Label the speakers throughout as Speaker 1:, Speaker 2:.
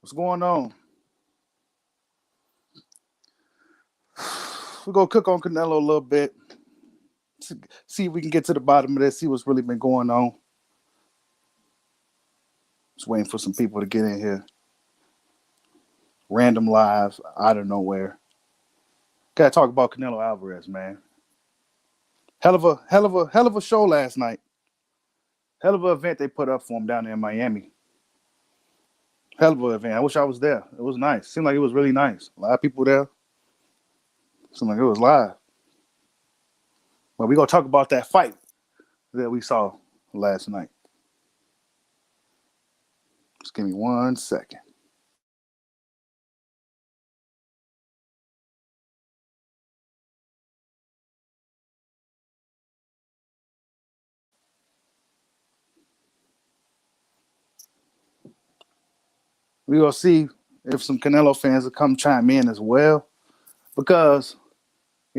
Speaker 1: What's going on? We're gonna cook on Canelo a little bit. See if we can get to the bottom of this. See what's really been going on. Just waiting for some people to get in here. Random lives out of nowhere. Gotta talk about Canelo Alvarez, man. Hell of a show last night. Hell of an event they put up for him down there in Miami. Hell of an event. I wish I was there. It was nice. Seemed like it was really nice. A lot of people there. Seemed like it was live. But we gonna talk about that fight that we saw last night. Just give me 1 second. We gonna see if some Canelo fans will come chime in as well, because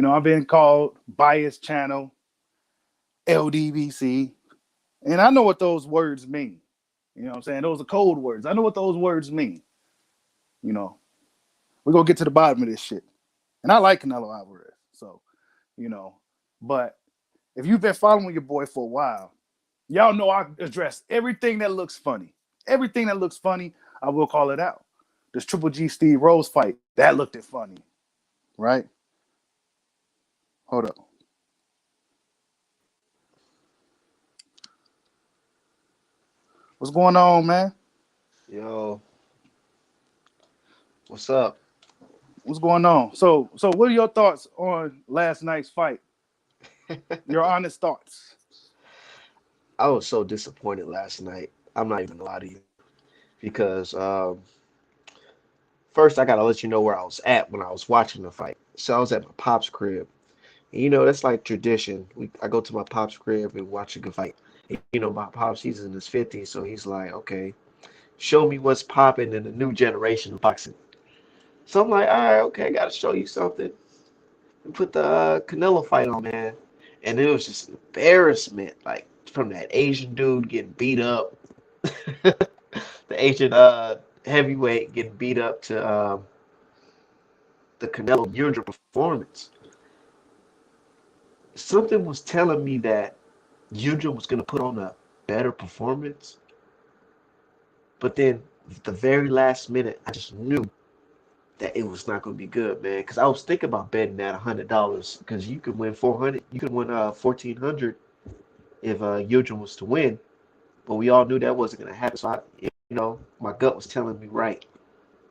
Speaker 1: I've been called bias channel, LDBC, and I know what those words mean. You know what I'm saying? Those are code words. I know what those words mean. You know, we're gonna get to the bottom of this shit. And I like Canelo Alvarez. So, but if you've been following your boy for a while, y'all know I address everything that looks funny. Everything that looks funny, I will call it out. This Triple G Steve Rose fight, that looked it funny. Right? Hold up. What's going on, man?
Speaker 2: Yo, what's up?
Speaker 1: What's going on? So what are your thoughts on last night's fight? Your honest thoughts.
Speaker 2: I was so disappointed last night. I'm not even gonna lie to you because first I gotta let you know where I was at when I was watching the fight. So I was at my pop's crib. And, that's like tradition. I go to my pop's crib and watch a good fight. And, my pops, he's in his 50s, so he's like, okay, show me what's popping in the new generation of boxing. So I'm like, all right, okay, I gotta show you something. And put the Canelo fight on, man. And it was just embarrassment, like from that Asian dude getting beat up, the Asian heavyweight getting beat up to the Canelo Jr. performance. Something was telling me that Jr. was gonna put on a better performance, but then the very last minute, I just knew that it was not gonna be good, man. Because I was thinking about betting at $100 because you could win 400, you could win 1,400 if Yudrin was to win, but we all knew that wasn't gonna happen. So my gut was telling me right.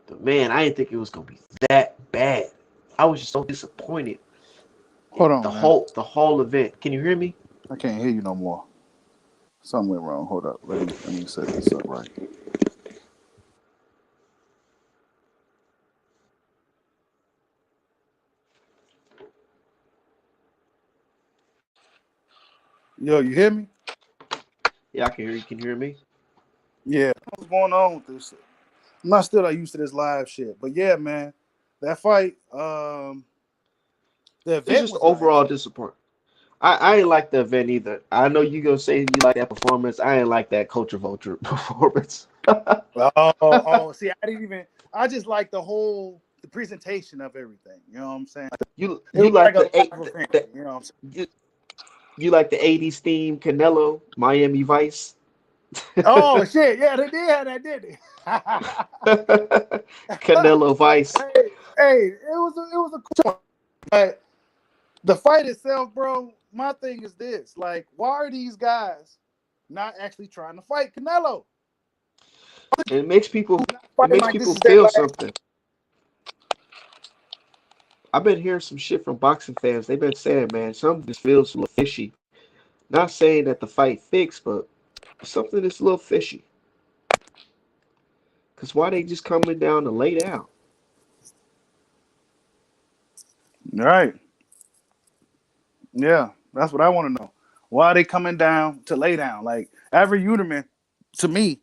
Speaker 2: But man, I didn't think it was gonna be that bad. I was just so disappointed
Speaker 1: Hold
Speaker 2: in
Speaker 1: on,
Speaker 2: the
Speaker 1: man.
Speaker 2: whole event. Can you hear me?
Speaker 1: I can't hear you no more. Something went wrong. Hold up. Let me set this up right. Yo, you hear me?
Speaker 2: Yeah, I can hear you. Can you hear me?
Speaker 1: Yeah. What's going on with this? I'm not still like used to this live shit. But yeah, man. That fight, the
Speaker 2: It's
Speaker 1: event
Speaker 2: just
Speaker 1: was
Speaker 2: overall
Speaker 1: nice.
Speaker 2: disappointment. I ain't like the event either. I know you gonna say you like that performance. I ain't like that culture vulture performance.
Speaker 1: See, I just like the presentation of everything. You know what I'm saying?
Speaker 2: You
Speaker 1: It
Speaker 2: you
Speaker 1: was like
Speaker 2: like
Speaker 1: a
Speaker 2: the eight
Speaker 1: live event.
Speaker 2: the
Speaker 1: You know what
Speaker 2: you, you like the '80s theme Canelo Miami Vice.
Speaker 1: Oh shit! Yeah, they did have that, didn't they?
Speaker 2: Canelo Vice.
Speaker 1: Hey, it was a cool one. But the fight itself, bro. My thing is this: like, why are these guys not actually trying to fight Canelo?
Speaker 2: And it
Speaker 1: Fighting
Speaker 2: makes
Speaker 1: like this
Speaker 2: people
Speaker 1: is their
Speaker 2: feel
Speaker 1: last.
Speaker 2: something. I've been hearing some shit from boxing fans. They've been saying, man, something just feels a little fishy. Not saying that the fight fixed, but something that's a little fishy. Cause why they just coming down to lay down?
Speaker 1: Right? Yeah, that's what I want to know. Why are they coming down to lay down? Like Avery Uterman, to me,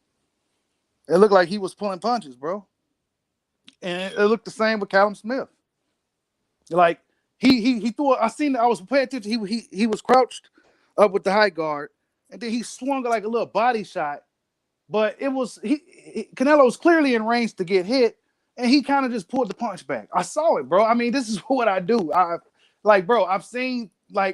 Speaker 1: it looked like he was pulling punches, bro, and it looked the same with Callum Smith. Like he threw. I seen. I was paying attention. He was crouched up with the high guard, and then he swung like a little body shot, but it was Canelo was clearly in range to get hit, and he kind of just pulled the punch back. I saw it, bro. I mean, this is what I do. Bro, I've seen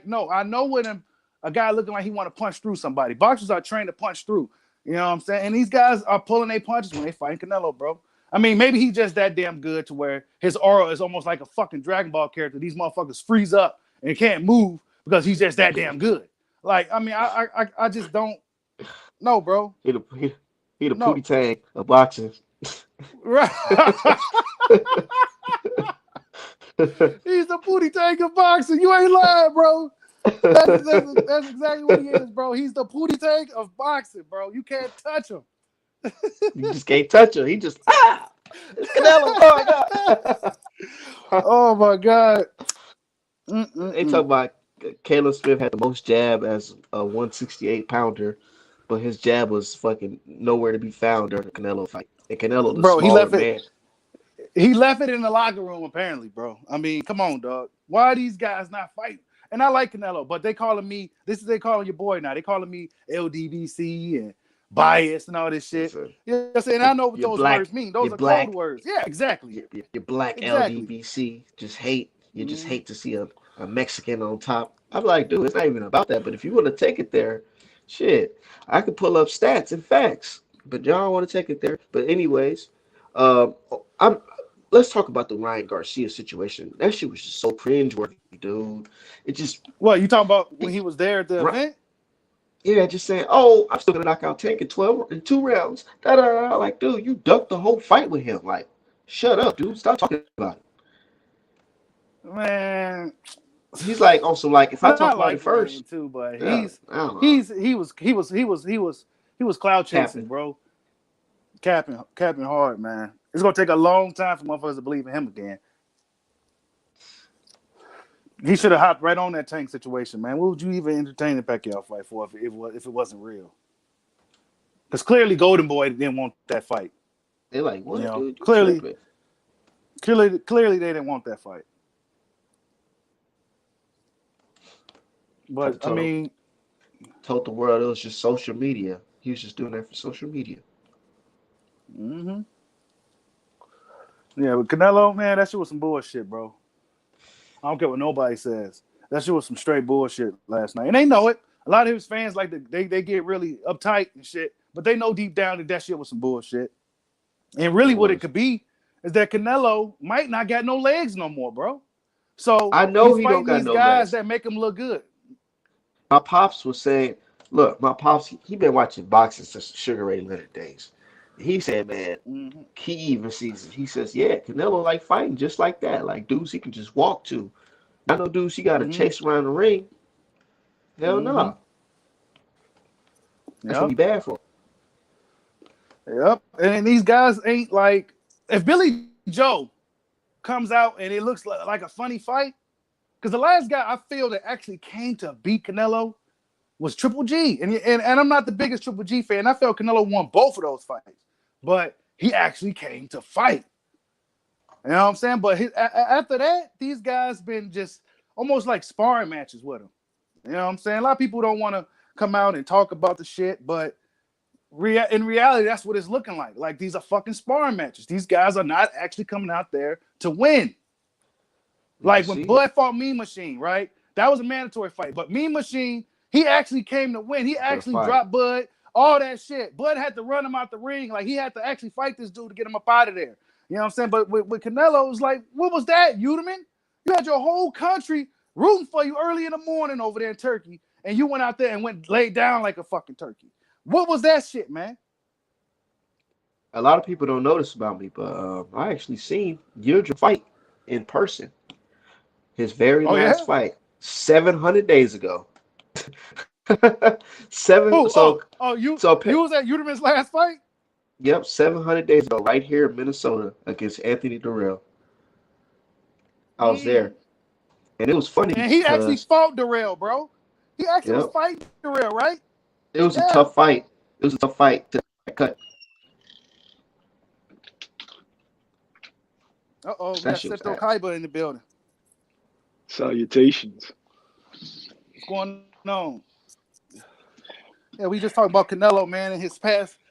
Speaker 1: no, I know when a guy looking like he want to punch through somebody. Boxers are trained to punch through. You know what I'm saying? And these guys are pulling their punches when they fighting Canelo, bro. I mean, maybe he's just that damn good to where his aura is almost like a fucking Dragon Ball character. These motherfuckers freeze up and can't move because he's just that damn good. Like, I mean, I just don't know, bro.
Speaker 2: He the
Speaker 1: No.
Speaker 2: Pootie Tang of boxing.
Speaker 1: Right. He's the Pootie Tang of boxing. You ain't lying, bro. That's exactly what he is, bro. He's the Pootie Tang of boxing, bro. You can't touch him.
Speaker 2: You just can't touch him. He just it's Canelo. Oh my god.
Speaker 1: Oh my god.
Speaker 2: They talk about Caleb Smith had the most jab as a 168 pounder, but his jab was fucking nowhere to be found during the Canelo fight. And Canelo, the
Speaker 1: Bro, he
Speaker 2: smaller
Speaker 1: left it.
Speaker 2: man.
Speaker 1: He left it in the locker room, apparently, bro. I mean, come on, dog. Why are these guys not fighting? And I like Canelo, but they calling me, they calling your boy now. They calling me LDBC and bias and all this shit.
Speaker 2: So,
Speaker 1: You know what I'm saying? I know what
Speaker 2: you're
Speaker 1: those
Speaker 2: black.
Speaker 1: words mean.
Speaker 2: You're
Speaker 1: Those are code
Speaker 2: black.
Speaker 1: words. Yeah, exactly.
Speaker 2: You're black
Speaker 1: Exactly.
Speaker 2: LDBC. Just hate. You just
Speaker 1: Mm-hmm.
Speaker 2: hate to see a Mexican on top. I'm like, dude, it's not even about that. But if you want to take it there, shit, I could pull up stats and facts. But y'all want to take it there. But anyways, um, I'm. Let's talk about the Ryan Garcia situation. That shit was just so cringeworthy, dude. It just,
Speaker 1: What, you talking about when
Speaker 2: it,
Speaker 1: he was there at the event?
Speaker 2: yeah, just saying, oh, I'm still gonna knock out Tank in 12 in 2 rounds. Da da da. Like, dude, you ducked the whole fight with him. Like, shut up, dude. Stop talking about it.
Speaker 1: Man,
Speaker 2: He's like, also like, if I
Speaker 1: and I
Speaker 2: talk about
Speaker 1: like
Speaker 2: it
Speaker 1: Ryan
Speaker 2: first,
Speaker 1: too, but
Speaker 2: yeah, I don't know,
Speaker 1: he was cloud chasing,
Speaker 2: capping.
Speaker 1: bro. Capping hard, man. It's gonna take a long time for motherfuckers to believe in him again. He should have hopped right on that Tank situation, man. What would you even entertain the Pacquiao fight for if it wasn't real? Because clearly Golden Boy didn't want that fight.
Speaker 2: They're like,
Speaker 1: You
Speaker 2: what,
Speaker 1: know,
Speaker 2: dude? You
Speaker 1: clearly,
Speaker 2: tripping?
Speaker 1: clearly they didn't want that fight.
Speaker 2: I
Speaker 1: But I
Speaker 2: told him,
Speaker 1: mean,
Speaker 2: told the world it was just social media. He was just doing that for social media.
Speaker 1: hmm yeah, but Canelo, man, that shit was some bullshit, bro. I don't care what nobody says. That shit was some straight bullshit last night, and they know it. A lot of his fans like they get really uptight and shit, but they know deep down that that shit was some bullshit. And really,
Speaker 2: It
Speaker 1: what it
Speaker 2: was.
Speaker 1: could be is that Canelo might not got no legs no more, bro. So
Speaker 2: I know
Speaker 1: he's
Speaker 2: he don't
Speaker 1: fighting
Speaker 2: got
Speaker 1: these
Speaker 2: no
Speaker 1: guys
Speaker 2: legs.
Speaker 1: that make him look good.
Speaker 2: My pops was saying, look, my pops, he been watching boxing since Sugar Ray Leonard days. He said, man,
Speaker 1: Mm-hmm.
Speaker 2: he even sees it. He says, yeah, Canelo like fighting just like that. Like dudes he can just walk to. Not no dudes he got to
Speaker 1: Mm-hmm.
Speaker 2: chase around the ring. Hell no.
Speaker 1: Mm-hmm.
Speaker 2: Nah. That's what
Speaker 1: Yep.
Speaker 2: he bad for.
Speaker 1: Yep. And these guys ain't like if Billy Joe comes out and it looks like a funny fight. Because the last guy I feel that actually came to beat Canelo was Triple G. And I'm not the biggest Triple G fan. I felt Canelo won both of those fights. But he actually came to fight. You know what I'm saying? But after that, these guys been just almost like sparring matches with him. You know what I'm saying? A lot of people don't want to come out and talk about the shit, but in reality, that's what it's looking like. Like these are fucking sparring matches. These guys are not actually coming out there to win.
Speaker 2: You can
Speaker 1: Like when
Speaker 2: see it.
Speaker 1: Bud fought Mean Machine, right? That was a mandatory fight. But Mean Machine, he actually came to win. He
Speaker 2: For the
Speaker 1: actually
Speaker 2: fight.
Speaker 1: dropped Bud, all that shit. Bud had to run him out the ring. Like he had to actually fight this dude to get him up out of there. You know what I'm saying? But with Canelo, it was like, what was that, Uterman? You had your whole country rooting for you early in the morning over there in Turkey, and you went out there and went laid down like a fucking turkey. What was that shit, man?
Speaker 2: A lot of people don't notice about me, but I actually seen Yildirim fight in person. His very
Speaker 1: Oh
Speaker 2: last
Speaker 1: yeah?
Speaker 2: fight, 700 days ago. Seven.
Speaker 1: Who?
Speaker 2: So
Speaker 1: You
Speaker 2: so
Speaker 1: you was at Uterman's last fight?
Speaker 2: yep, 700 days ago, right here in Minnesota against Anthony Durrell. I was there,
Speaker 1: Mm.
Speaker 2: and it was funny
Speaker 1: And he actually
Speaker 2: because
Speaker 1: fought Darrell, bro. He actually was
Speaker 2: yep,
Speaker 1: fighting Darrell, right?
Speaker 2: it was a
Speaker 1: Yeah.
Speaker 2: tough fight. It was a tough fight to cut.
Speaker 1: Uh-oh, we
Speaker 2: That
Speaker 1: got
Speaker 2: shit was
Speaker 1: Seto
Speaker 2: ass.
Speaker 1: Kaiba in the building.
Speaker 3: Salutations.
Speaker 1: What's going on? Yeah, we just talked about Canelo, man, and his past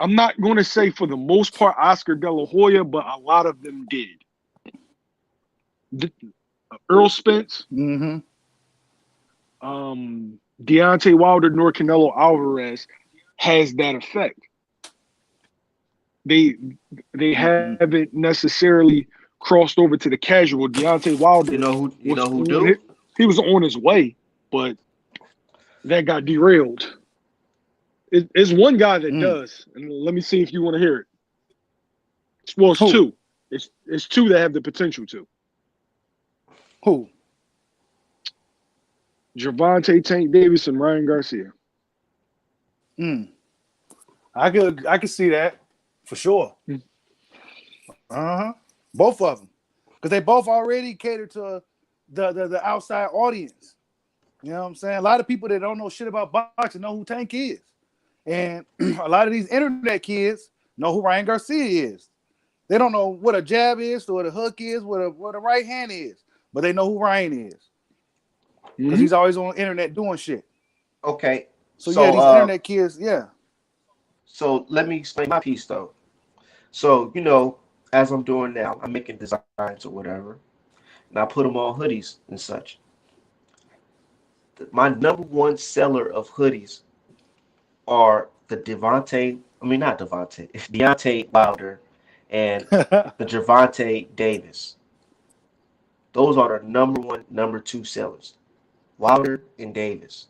Speaker 3: I'm not going to say for the most part Oscar De La Hoya, but a lot of them did. Earl Spence,
Speaker 1: Mm-hmm.
Speaker 3: Deontay Wilder, nor Canelo Alvarez has that effect. They haven't necessarily crossed over to the casual. Deontay Wilder
Speaker 2: You
Speaker 3: was
Speaker 2: know who
Speaker 3: on
Speaker 2: do?
Speaker 3: it. He was on his way, but that got derailed. It's one guy that does, and let me see if you want to hear it. Well, it's
Speaker 1: Who?
Speaker 3: two. It's two that have the potential to.
Speaker 1: Who?
Speaker 3: Gervonta Tank Davis and Ryan Garcia.
Speaker 1: I could see that for sure. Both of them, because they both already cater to the outside audience. You know what I'm saying? A lot of people that don't know shit about boxing know who Tank is, and a lot of these internet kids know who Ryan Garcia is. They don't know what a jab is, or what a hook is, what a right hand is, but they know who Ryan is because he's always on the internet doing shit.
Speaker 2: Okay.
Speaker 1: So yeah, these internet kids, yeah.
Speaker 2: So let me explain my piece though. So, you know, as I'm doing now, I'm making designs or whatever, and I put them on hoodies and such. My number one seller of hoodies are the Deontay Wilder and the Gervonta Davis. Those are the number one, number two sellers, Wilder and Davis.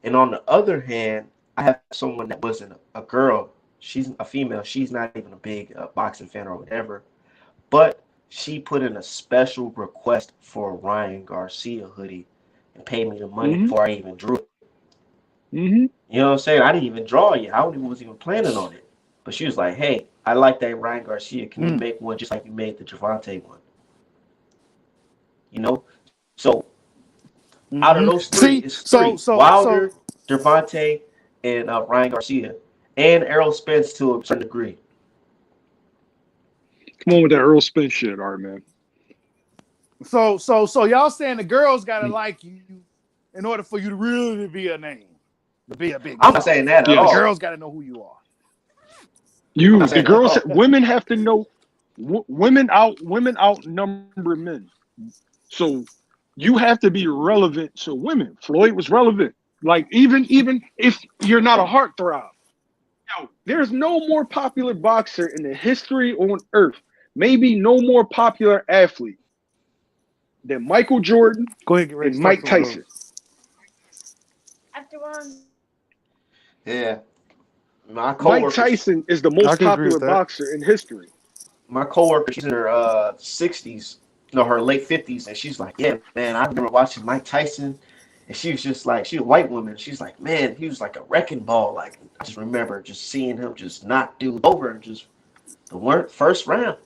Speaker 2: And on the other hand, I have someone that wasn't a girl. She's a female. She's not even a big boxing fan or whatever. But she put in a special request for a Ryan Garcia hoodie and paid me the money before I even drew it. You know what I'm saying? I didn't even draw it yet. I wasn't even planning on it. But she was like, hey, I like that Ryan Garcia. Can you make one just like you made the Gervonta one? You know? So out of those three, it's three. Wilder, Gervonta, and Ryan Garcia. And Errol Spence to a certain degree.
Speaker 3: Come on with that Earl Spence shit, all right, man.
Speaker 1: So y'all saying the girls gotta like you in order for you to really be a name, to be a big.
Speaker 2: I'm not saying that at all.
Speaker 1: The girls gotta know who you are.
Speaker 3: The girls, women have to know. Women outnumber men, so you have to be relevant to women. Floyd was relevant. Like even if you're not a heartthrob, there's no more popular boxer in the history on earth. Maybe no more popular athlete than Michael Jordan and Mike Tyson.
Speaker 2: Yeah.
Speaker 3: Mike Tyson is the most popular boxer in history.
Speaker 2: My coworker, she's in her 60s, no, her late 50s, and she's like, yeah, man, I remember watching Mike Tyson, and she was just like, she's a white woman. She's like, man, he was like a wrecking ball. Like, I just remember just seeing him just knock dudes over and just the first round.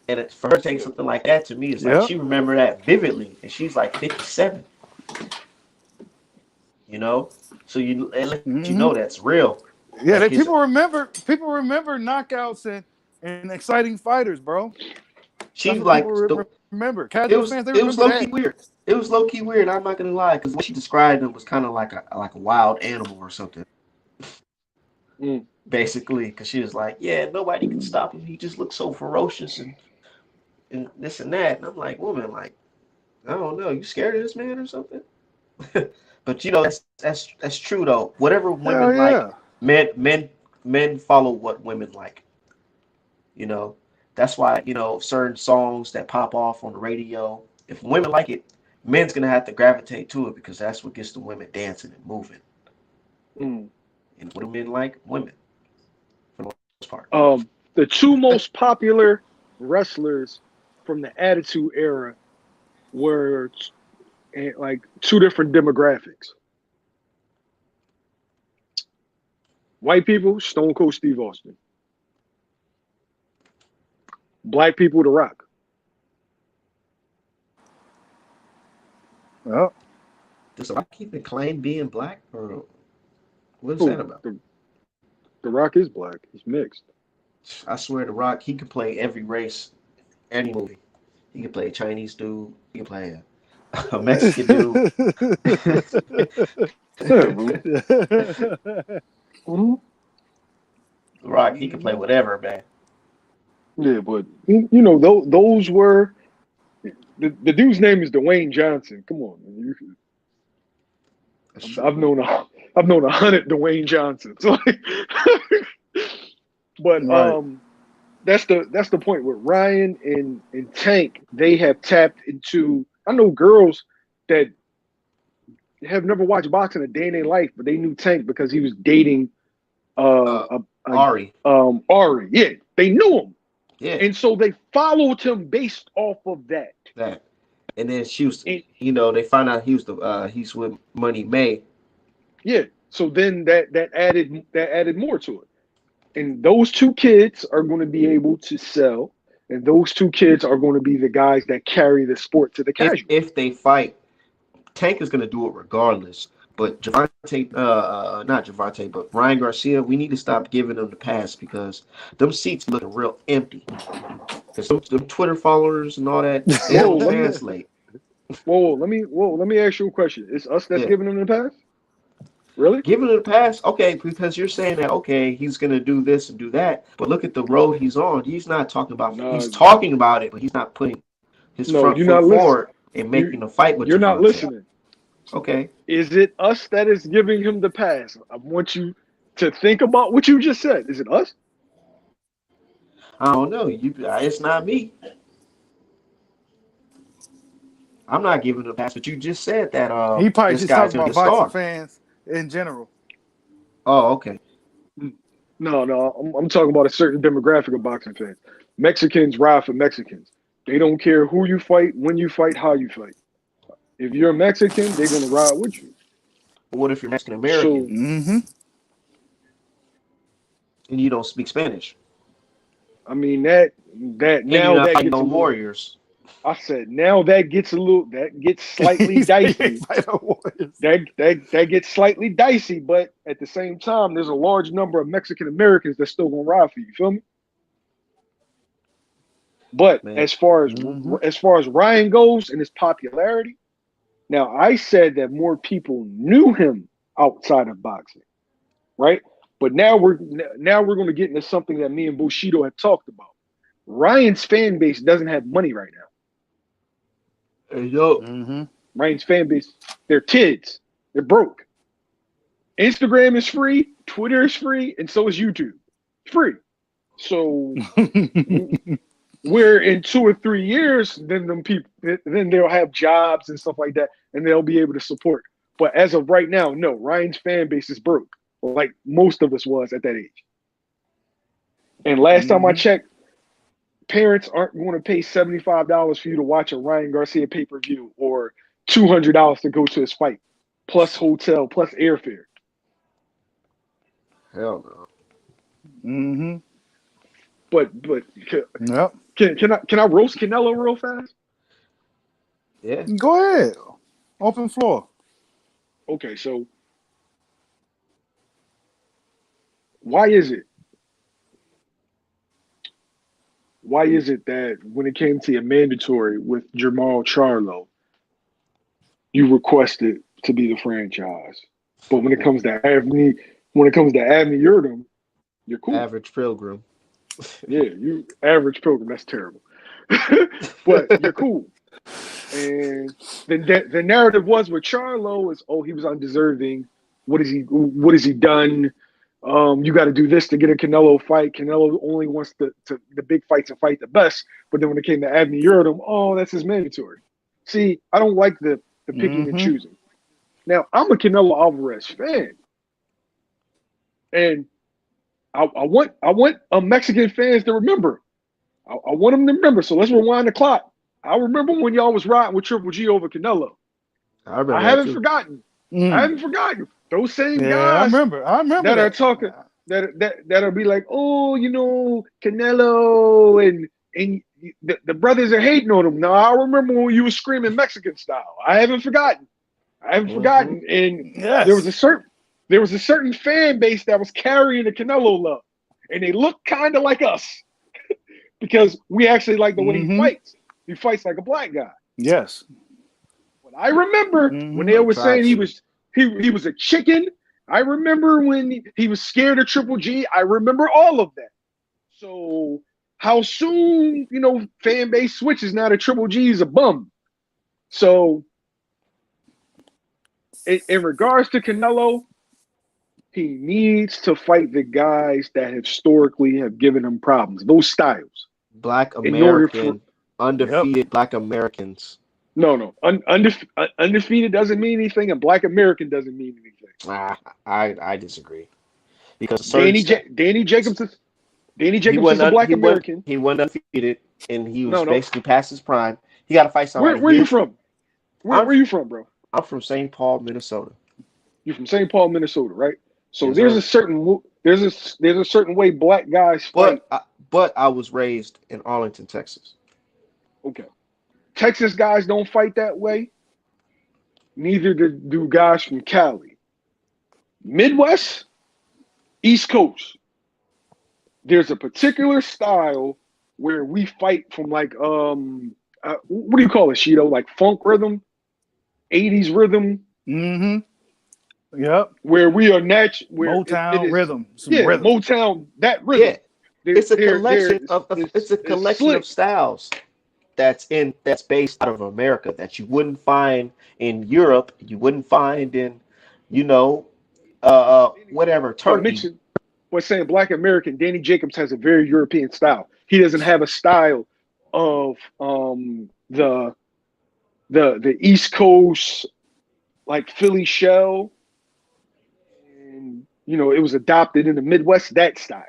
Speaker 2: And for her to take something like that to me is like, she remembered that vividly, and she's like 57. You know? So you know that's real.
Speaker 1: Yeah, like people remember knockouts and exciting fighters, bro.
Speaker 2: She like
Speaker 1: remember.
Speaker 2: It was low key weird. It was low key weird. I'm not gonna lie, because what she described him was kind of like a wild animal or something. Basically, because she was like, yeah, nobody can stop him. He just looks so ferocious and this and that. And I'm like, woman, like, I don't know, you scared of this man or something? But you know, that's true though. Whatever women like, men follow what women like. You know, that's why, you know, certain songs that pop off on the radio, if women like it, men's gonna have to gravitate to it because that's what gets the women dancing and moving. And what do men like? Women, for the most part.
Speaker 3: The two most popular wrestlers from the Attitude Era were like two different demographics. White people, Stone Cold Steve Austin. Black people, The Rock.
Speaker 1: Well,
Speaker 2: does The Rock even claim being black, or what is that about?
Speaker 3: The Rock is black. He's mixed.
Speaker 2: I swear, The Rock, he could play every race, any movie. He could play a Chinese dude. He could play a Mexican dude. Rock, he can play whatever, man.
Speaker 3: Yeah, but those were the dude's name is Dwayne Johnson. Come on, man.
Speaker 2: That's true.
Speaker 3: I've known 100 Dwayne Johnsons. Like, but
Speaker 1: Right.
Speaker 3: that's the point with Ryan and Tank. They have tapped into. I know girls that have never watched boxing a day in their life, but they knew Tank because he was dating
Speaker 2: Uh,
Speaker 3: a
Speaker 2: Ari.
Speaker 3: Ari. Yeah, they knew him,
Speaker 2: Yeah,
Speaker 3: and so they followed him based off of that.
Speaker 2: that. And then she was,
Speaker 3: And
Speaker 2: they found out he's with Money May.
Speaker 3: yeah, so then that added more to it. And those two kids are going to be able to sell, and those two kids are going to be the guys that carry the sport to the casual.
Speaker 2: If they fight, Tank is gonna do it regardless. But Javante, not Javante, but Ryan Garcia, we need to stop giving them the pass because them seats looking real empty. Because them Twitter followers and all that, they
Speaker 3: Whoa,
Speaker 2: don't
Speaker 3: let me
Speaker 2: translate.
Speaker 3: let me ask you a question. It's us that's
Speaker 2: Yeah.
Speaker 3: giving them the pass? Really?
Speaker 2: Giving it a pass, okay, because you're saying that okay, he's gonna do this and do that, but look at the road he's on. He's not talking about. He's
Speaker 3: No,
Speaker 2: talking about it, but he's not putting his
Speaker 3: no,
Speaker 2: front
Speaker 3: you're
Speaker 2: foot
Speaker 3: not listening.
Speaker 2: forward and making a fight with
Speaker 3: You're not
Speaker 2: Javante.
Speaker 3: listening.
Speaker 2: Okay,
Speaker 3: Is it us that is giving him the pass? I want you to think about what you just said. Is it us?
Speaker 2: I don't know. It's not me. I'm not giving him a pass, but you just said that
Speaker 1: He probably
Speaker 2: this
Speaker 1: just
Speaker 2: guy's
Speaker 1: talking
Speaker 2: gonna be
Speaker 1: about
Speaker 2: a
Speaker 1: boxing
Speaker 2: star.
Speaker 1: fans in general.
Speaker 2: Oh, okay.
Speaker 3: No. I'm talking about a certain demographic of boxing fans. Mexicans ride for Mexicans. They don't care who you fight, when you fight, how you fight. If you're a Mexican, they're gonna ride with you.
Speaker 2: But what if you're Mexican American
Speaker 3: So
Speaker 1: Mm-hmm.
Speaker 2: and you don't speak Spanish
Speaker 3: I mean that
Speaker 2: and you're
Speaker 3: now
Speaker 2: not
Speaker 3: that
Speaker 2: fighting
Speaker 3: gets
Speaker 2: no
Speaker 3: a little.
Speaker 2: Warriors?
Speaker 3: I said now that gets slightly
Speaker 1: He's
Speaker 3: dicey.
Speaker 1: fight the Warriors.
Speaker 3: That gets slightly dicey, but at the same time, there's a large number of Mexican Americans that's still gonna ride for you. Feel me? But
Speaker 2: Man,
Speaker 1: Mm-hmm.
Speaker 3: as far as Ryan goes and his popularity, now I said that more people knew him outside of boxing, right? But now we're going to get into something that me and Bushido have talked about. Ryan's fan base doesn't have money right now.
Speaker 2: hey, yo,
Speaker 1: Mm-hmm.
Speaker 3: Ryan's fan base, they're kids, they're broke. Instagram is free, Twitter is free, and so is YouTube. It's free. So where in 2 or 3 years, then they'll have jobs and stuff like that, and they'll be able to support. But as of right now, no, Ryan's fan base is broke, like most of us was at that age. And last time I
Speaker 1: Mm-hmm.
Speaker 3: checked, parents aren't going to pay $75 for you to watch a Ryan Garcia pay-per-view or $200 to go to his fight, plus hotel, plus airfare.
Speaker 2: hell no.
Speaker 1: Mm-hmm.
Speaker 3: But
Speaker 1: Yep.
Speaker 3: can I roast Canelo real fast?
Speaker 2: Yeah,
Speaker 1: Go ahead. Open floor.
Speaker 3: Okay, so why is it that when it came to your mandatory with Jamal Charlo, you requested to be the franchise, but when it comes to Abney Yurdim, you're cool.
Speaker 2: average pilgrim.
Speaker 3: Yeah, you average pilgrim. That's terrible, but you're cool. And the narrative was with Charlo is, oh, he was undeserving. What has he done? You got to do this to get a Canelo fight. Canelo only wants the big fights and fight the best. But then when it came to Abney Yurdim, oh, that's his mandatory. See, I don't like the picking and
Speaker 1: Mm-hmm.
Speaker 3: choosing. Now, I'm a Canelo Alvarez fan, and I want Mexican fans to remember. I want them to remember. So let's rewind the clock. I remember when y'all was riding with Triple G over Canelo.
Speaker 2: I remember
Speaker 3: I
Speaker 2: that
Speaker 3: haven't
Speaker 2: too.
Speaker 3: forgotten. I
Speaker 1: Mm.
Speaker 3: haven't forgotten those same
Speaker 1: Yeah, I
Speaker 3: guys
Speaker 1: remember. I remember
Speaker 3: that are
Speaker 1: that.
Speaker 3: talking that'll be like, oh, Canelo and the brothers are hating on him. Now I remember when you were screaming Mexican style. I haven't forgotten.
Speaker 2: Mm-hmm.
Speaker 3: And there was
Speaker 1: Yes.
Speaker 3: a certain fan base that was carrying the Canelo love, and they look kind of like us because we actually like the way he
Speaker 1: Mm-hmm.
Speaker 3: fights. He fights like a black guy.
Speaker 1: Yes.
Speaker 3: But I remember when
Speaker 1: Mm-hmm.
Speaker 3: they
Speaker 2: Like
Speaker 3: were saying
Speaker 2: tracksuit.
Speaker 3: he was a chicken I remember when he was scared of Triple G. I remember all of that. So how soon, fan base switches now that Triple G is a bum. So in regards to Canelo, he needs to fight the guys that historically have given him problems, those styles.
Speaker 2: Black
Speaker 3: In order for
Speaker 2: American, undefeated Black Americans.
Speaker 3: Undefeated doesn't mean anything, and Black American doesn't mean anything.
Speaker 2: I disagree because
Speaker 3: Danny Jacobs is a
Speaker 2: he
Speaker 3: Black
Speaker 2: wasn't
Speaker 3: American.
Speaker 2: he wasn't undefeated, and he was
Speaker 3: No.
Speaker 2: basically past his prime. He got to fight somebody.
Speaker 3: Where you from? Where you from, bro?
Speaker 2: I'm from St. Paul, Minnesota.
Speaker 3: You're from St. Paul, Minnesota, right? So
Speaker 2: Yes,
Speaker 3: there's
Speaker 2: sir.
Speaker 3: a certain way black guys fight.
Speaker 2: But I was raised in Arlington, Texas.
Speaker 3: Okay, Texas guys don't fight that way. Neither do guys from Cali. Midwest, East Coast. There's a particular style where we fight from like what do you call it, Shido? Like funk rhythm, 80s rhythm.
Speaker 1: Mm-hmm. Yep.
Speaker 3: Where we are where
Speaker 1: Motown
Speaker 3: it is,
Speaker 1: rhythm.
Speaker 3: Rhythm. Motown, that rhythm.
Speaker 2: Yeah, it's a collection of styles that's based out of America that you wouldn't find in Europe, you wouldn't find in, whatever, Turkey.
Speaker 3: Saying Black American, Danny Jacobs has a very European style. He doesn't have a style of the East Coast, like Philly shell. And it was adopted in the Midwest, that style.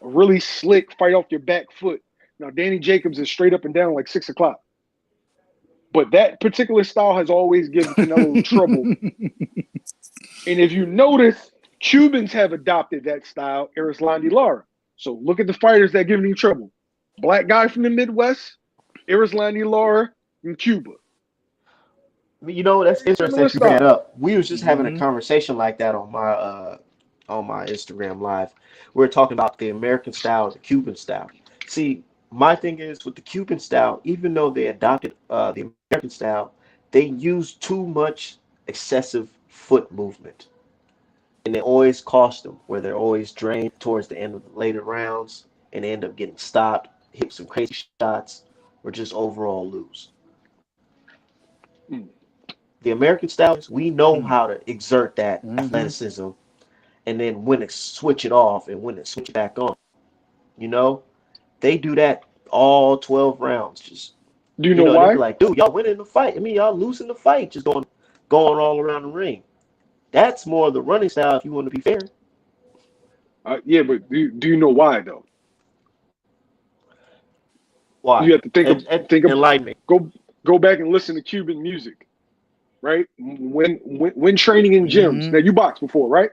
Speaker 3: A really slick fight off your back foot. Now Danny Jacobs is straight up and down like 6 o'clock. But that particular style has always given Canelo trouble. And if you notice, Cubans have adopted that style, Erislandy Lara. So look at the fighters that giving you trouble. Black guy from the Midwest, Erislandy Lara from Cuba.
Speaker 2: That's interesting that you bring it up. We was just having a conversation like that on my Instagram live. We were talking about the American style, the Cuban style. See, my thing is with the Cuban style, even though they adopted the American style, they use too much excessive foot movement. And it always cost them, where they're always drained towards the end of the later rounds and they end up getting stopped, hit some crazy shots, or just overall lose. The American style, we know how to exert that athleticism and then when to switch it off and when to switch it back on. They do that all 12 rounds. Just
Speaker 3: do you know why?
Speaker 2: They be like, dude, y'all winning the fight. I mean, y'all losing the fight, just going all around the ring. That's more of the running style if you want to be fair.
Speaker 3: Yeah, but do you know why though?
Speaker 2: Why?
Speaker 3: You have to think of
Speaker 2: enlighten me.
Speaker 3: Go back and listen to Cuban music, right? When training in gyms. Now you boxed before, right?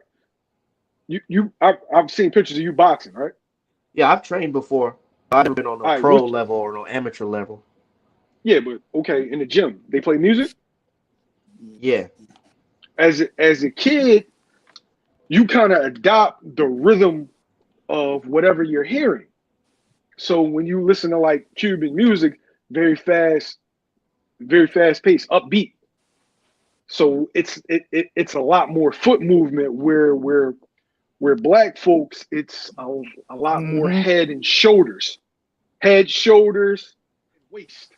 Speaker 3: I've seen pictures of you boxing, right?
Speaker 2: Yeah, I've trained before. I've never been on a pro level or no amateur level.
Speaker 3: Yeah, but okay, in the gym, they play music?
Speaker 2: Yeah.
Speaker 3: As a kid, you kind of adopt the rhythm of whatever you're hearing. So when you listen to like Cuban music, very fast paced, upbeat. So it's a lot more foot movement where black folks, it's a lot more head, shoulders, waist.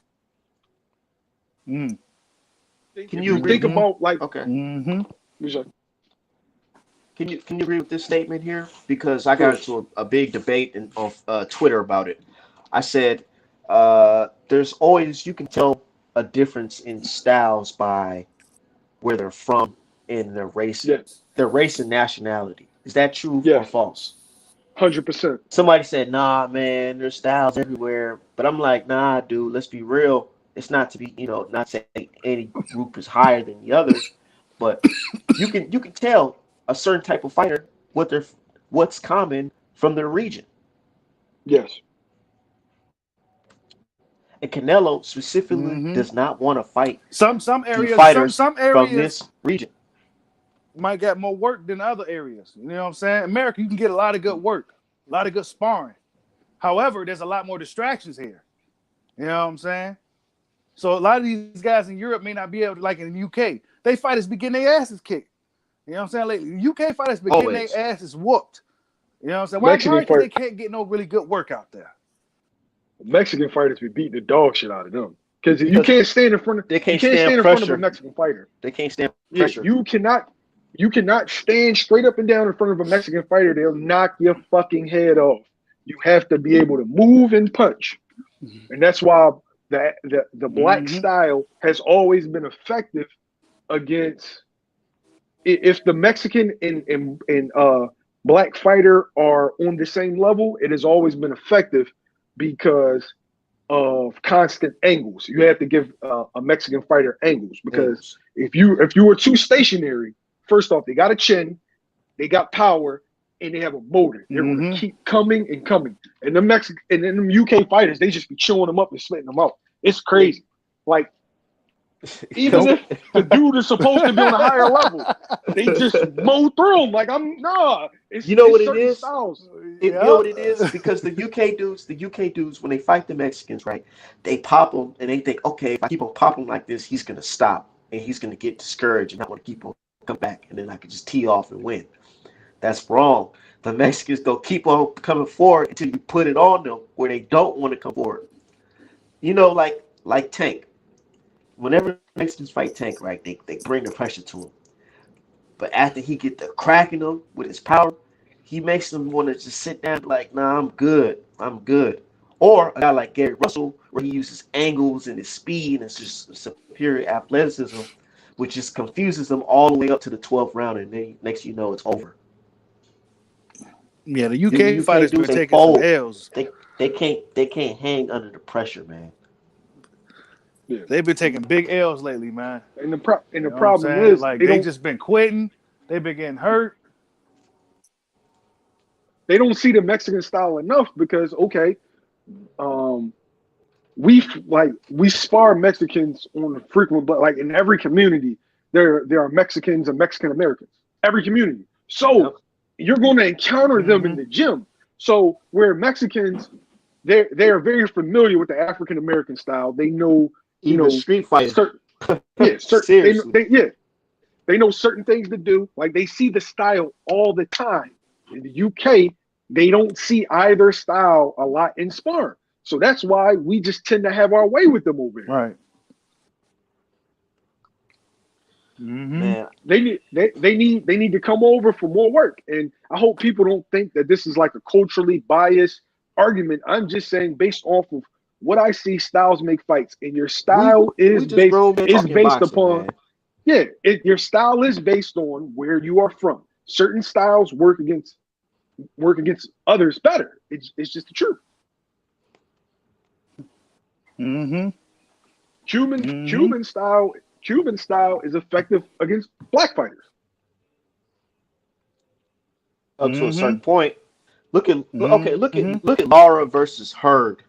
Speaker 2: Can you
Speaker 3: think about like
Speaker 2: okay? Can you agree with this statement here? Because I got into a big debate on Twitter about it. I said there's always, you can tell a difference in styles by where they're from and their race, and nationality. Is that true or false?
Speaker 3: 100%.
Speaker 2: Somebody said, nah, man, there's styles everywhere. But I'm like, nah, dude, let's be real. It's not to be, not say any group is higher than the other, but you can tell a certain type of fighter what's common from their region.
Speaker 3: Yes.
Speaker 2: And Canelo specifically does not want to fight
Speaker 1: some areas
Speaker 2: fighters
Speaker 1: some areas
Speaker 2: from this region.
Speaker 1: Might get more work than other areas. You know what I'm saying? America, you can get a lot of good work, a lot of good sparring. However, there's a lot more distractions here. You know what I'm saying? So a lot of these guys in Europe may not be able to, like in the UK, they fighters be getting their asses kicked. You know what I'm saying? Lately, UK fighters been getting
Speaker 2: Always.
Speaker 1: their asses whooped. You know what I'm saying? Why?
Speaker 3: Mexican
Speaker 1: Because they
Speaker 3: fight
Speaker 1: can't get no really good work out there.
Speaker 3: Mexican fighters be beating the dog shit out of them because you
Speaker 2: Because
Speaker 3: can't stand in front of
Speaker 2: they
Speaker 3: you
Speaker 2: can't
Speaker 3: can't
Speaker 2: stand
Speaker 3: stand in front of a
Speaker 2: pressure.
Speaker 3: Mexican fighter.
Speaker 2: They can't stand
Speaker 3: Yeah,
Speaker 2: pressure.
Speaker 3: you cannot stand straight up and down in front of a Mexican fighter. They'll knock your fucking head off. You have to be able to move and punch, and that's why the black
Speaker 1: Mm-hmm.
Speaker 3: style has always been effective against if the Mexican and black fighter are on the same level. It has always been effective because of constant angles. You have to give a Mexican fighter angles because
Speaker 2: Angles.
Speaker 3: if you were too stationary, first off, they got a chin, they got power, and they have a motor. They're going to
Speaker 1: Mm-hmm.
Speaker 3: keep coming and coming. And the Mexican and then the UK fighters, they just be chewing them up and slitting them out. It's crazy. Like even
Speaker 1: Nope.
Speaker 3: if the dude is supposed to be on a higher level, they just mow through them. Like
Speaker 2: You know what
Speaker 3: it's
Speaker 2: it
Speaker 3: certain
Speaker 2: is?
Speaker 3: styles.
Speaker 2: You know what it is? Because the UK dudes, when they fight the Mexicans, right? They pop them and they think, okay, if I keep on popping like this, he's gonna stop and he's gonna get discouraged and not want to keep on come back, and then I can just tee off and win. That's wrong. The Mexicans don't keep on coming forward until you put it on them where they don't want to come forward. You know, like Tank. Whenever Mexicans fight Tank, right, they bring the pressure to him. But after he get the cracking them with his power, he makes them want to just sit down and be like, nah, I'm good. I'm good. Or a guy like Gary Russell, where he uses angles and his speed and his just superior athleticism, which just confuses them all the way up to the 12th round, and then next you know it's over.
Speaker 1: Yeah, the
Speaker 2: The
Speaker 1: UK
Speaker 2: UK
Speaker 1: fighters been
Speaker 2: dudes, they
Speaker 1: taking some
Speaker 2: fold.
Speaker 1: L's.
Speaker 2: They can't hang under the pressure, man.
Speaker 3: Yeah.
Speaker 1: They've been taking big L's lately, man.
Speaker 3: And
Speaker 1: You
Speaker 3: the
Speaker 1: know what I'm
Speaker 3: problem
Speaker 1: saying?
Speaker 3: is
Speaker 1: Like they just been quitting. They've been getting hurt.
Speaker 3: they don't see the Mexican style enough because okay, um, we spar Mexicans on a frequent, but like in every community, there are Mexicans and Mexican Americans. Every community,
Speaker 2: Yep.
Speaker 3: so you're going to encounter them in
Speaker 1: Mm-hmm.
Speaker 3: the gym. So where Mexicans, they are very familiar with the African American style. They know,
Speaker 2: Even Street Fighter.
Speaker 3: certain certain
Speaker 2: Seriously.
Speaker 3: they know certain things to do. Like they see the style all the time. In the UK, they don't see either style a lot in sparring. So that's why we just tend to have our way with them over here.
Speaker 1: Right. Mm-hmm.
Speaker 2: Man,
Speaker 3: They need to come over for more work. And I hope people don't think that this is like a culturally biased argument. I'm just saying based off of what I see, styles make fights, and your style
Speaker 2: we just grown men
Speaker 3: is
Speaker 2: talking
Speaker 3: based
Speaker 2: boxing,
Speaker 3: upon
Speaker 2: man.
Speaker 3: your style is based on where you are from. Certain styles work against others better. It's just the truth.
Speaker 1: Mm-hmm.
Speaker 3: Cuban
Speaker 1: Mm-hmm.
Speaker 3: Cuban style is effective against black fighters.
Speaker 2: Up to a
Speaker 1: Mm-hmm.
Speaker 2: certain point. Look at okay,
Speaker 1: Mm-hmm.
Speaker 2: look at Lara versus Hurd.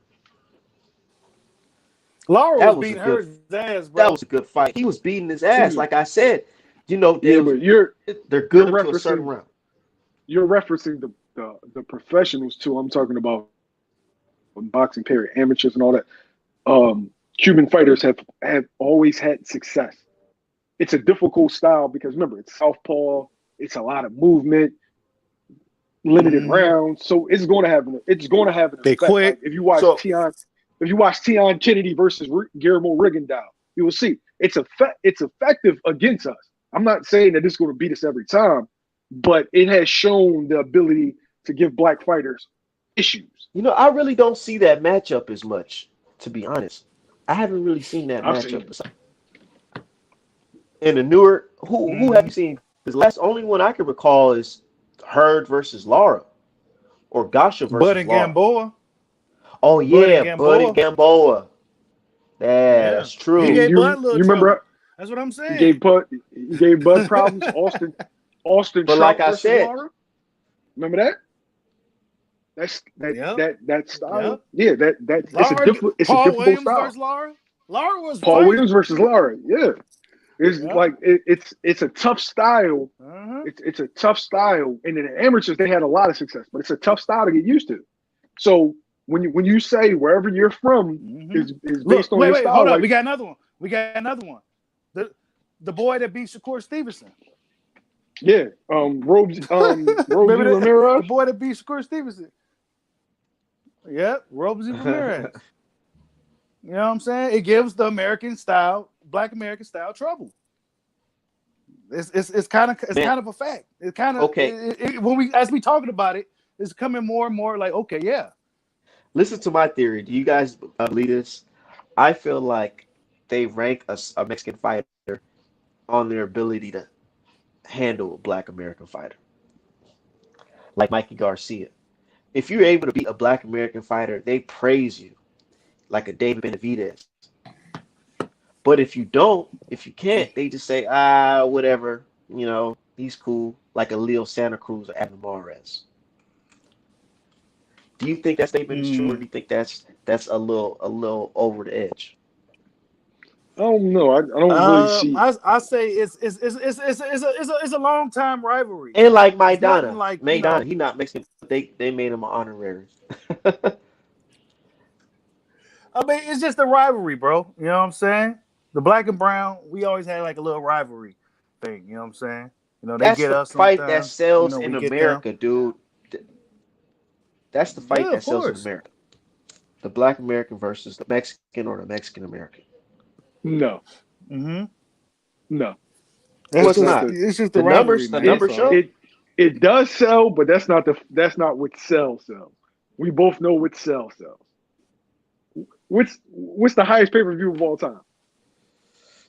Speaker 1: Laura was
Speaker 2: That was a
Speaker 1: beating
Speaker 2: good
Speaker 1: Hurd's ass,
Speaker 2: that
Speaker 1: bro.
Speaker 2: was a good fight. He was beating his
Speaker 3: He
Speaker 2: ass.
Speaker 3: was,
Speaker 2: Like I said, you know,
Speaker 3: yeah, but
Speaker 2: they're
Speaker 3: you're
Speaker 2: good up to a certain
Speaker 3: referencing
Speaker 2: round.
Speaker 3: you're referencing the professionals too. I'm talking about boxing period, amateurs and all that. Cuban fighters have always had success. It's a difficult style because remember it's southpaw. It's a lot of movement, limited
Speaker 1: Mm-hmm.
Speaker 3: rounds, so it's going to have an
Speaker 1: They
Speaker 3: effect. Like
Speaker 1: quick.
Speaker 2: So
Speaker 3: If you watch Tion Kennedy versus Guillermo Rigondeaux, you will see it's effective against us. I'm not saying that it's going to beat us every time, but it has shown the ability to give black fighters issues.
Speaker 2: you know, I really don't see that matchup as much, to be honest. I haven't really seen that
Speaker 3: I've seen
Speaker 2: matchup
Speaker 3: it.
Speaker 2: in the newer. Who have
Speaker 1: Mm-hmm.
Speaker 2: you seen? Because the last only one I can recall is Hurd versus Lara or Gasha
Speaker 1: Bud
Speaker 2: versus
Speaker 1: and
Speaker 2: Lara.
Speaker 1: Gamboa.
Speaker 2: Oh
Speaker 1: Bud and
Speaker 2: yeah, Bud and
Speaker 1: Gamboa.
Speaker 2: Gamboa. Yeah,
Speaker 1: Yeah.
Speaker 2: that's
Speaker 1: He
Speaker 2: true.
Speaker 1: gave Bud a
Speaker 3: You
Speaker 1: little
Speaker 3: remember
Speaker 1: trouble. That's what I'm
Speaker 3: he
Speaker 1: saying.
Speaker 3: gave Bud problems. Austin
Speaker 2: But like
Speaker 3: Trout
Speaker 2: I
Speaker 3: versus
Speaker 2: said,
Speaker 3: Lara. Remember that?
Speaker 1: Yep.
Speaker 3: That style.
Speaker 1: Yep.
Speaker 3: Yeah, that
Speaker 1: Laura,
Speaker 3: it's a
Speaker 1: Paul
Speaker 3: difficult
Speaker 1: Williams
Speaker 3: style.
Speaker 1: versus Laura. Laura was
Speaker 3: Paul Williams
Speaker 1: fighting.
Speaker 3: versus Lara. Yeah, it's
Speaker 1: Yep.
Speaker 3: like it's a tough style.
Speaker 1: Uh-huh.
Speaker 3: It's a tough style, and in the amateurs they had a lot of success, but it's a tough style to get used to. So when you say wherever you're from
Speaker 1: Mm-hmm.
Speaker 3: is
Speaker 1: Look,
Speaker 3: based on your
Speaker 1: wait, hold
Speaker 3: style,
Speaker 1: up.
Speaker 3: like
Speaker 1: We got another one. The boy that beat Shakur Stevenson.
Speaker 3: Yeah. Rosie
Speaker 1: Remember the
Speaker 3: Ramirez.
Speaker 1: boy that beat Shakur Stevenson? Yep, Rosie Ramirez. You know what I'm saying? It gives the American style, Black American style trouble. It's
Speaker 2: Man,
Speaker 1: kind of a fact. It kind of
Speaker 2: okay.
Speaker 1: when we as we talking about it, it's coming more and more like okay, yeah.
Speaker 2: Listen to my theory. Do you guys believe this? I feel like they rank a Mexican fighter on their ability to handle a Black American fighter, like Mikey Garcia. If you're able to beat a Black American fighter, they praise you like a David Benavidez. But if you don't, if you can't, they just say, whatever, he's cool, like a Leo Santa Cruz or Adam Alvarez. Do you think that statement is true, or
Speaker 1: Mm.
Speaker 2: do you think that's a little over the edge?
Speaker 3: I don't know. I don't really see.
Speaker 1: I say it's a long time rivalry.
Speaker 2: And like
Speaker 1: It's nothing
Speaker 2: Maidana,
Speaker 1: like
Speaker 2: Maidana, he not Mexican, but they made him an honorary.
Speaker 1: I mean, it's just a rivalry, bro. You know what I'm saying? The black and brown, we always had like a little rivalry thing. You know what I'm saying? They
Speaker 2: That's
Speaker 1: get
Speaker 2: the
Speaker 1: us
Speaker 2: fight that
Speaker 1: sometimes.
Speaker 2: sells
Speaker 1: We
Speaker 2: in
Speaker 1: get them.
Speaker 2: America, dude. That's the fight
Speaker 1: Yeah,
Speaker 2: that
Speaker 1: of
Speaker 2: sells in
Speaker 1: course.
Speaker 2: America. The Black American versus the Mexican or the Mexican American.
Speaker 3: No,
Speaker 1: Mm-hmm.
Speaker 3: no.
Speaker 2: Well,
Speaker 3: That's
Speaker 2: it's
Speaker 3: not
Speaker 2: not.
Speaker 3: the.
Speaker 1: It's just the
Speaker 2: The
Speaker 1: rivalry,
Speaker 2: numbers, the
Speaker 1: man.
Speaker 3: It
Speaker 1: That's
Speaker 2: numbers
Speaker 1: all.
Speaker 2: show.
Speaker 3: it it does sell, but that's not what sells. We both know what sells. What's the highest pay per view of all time?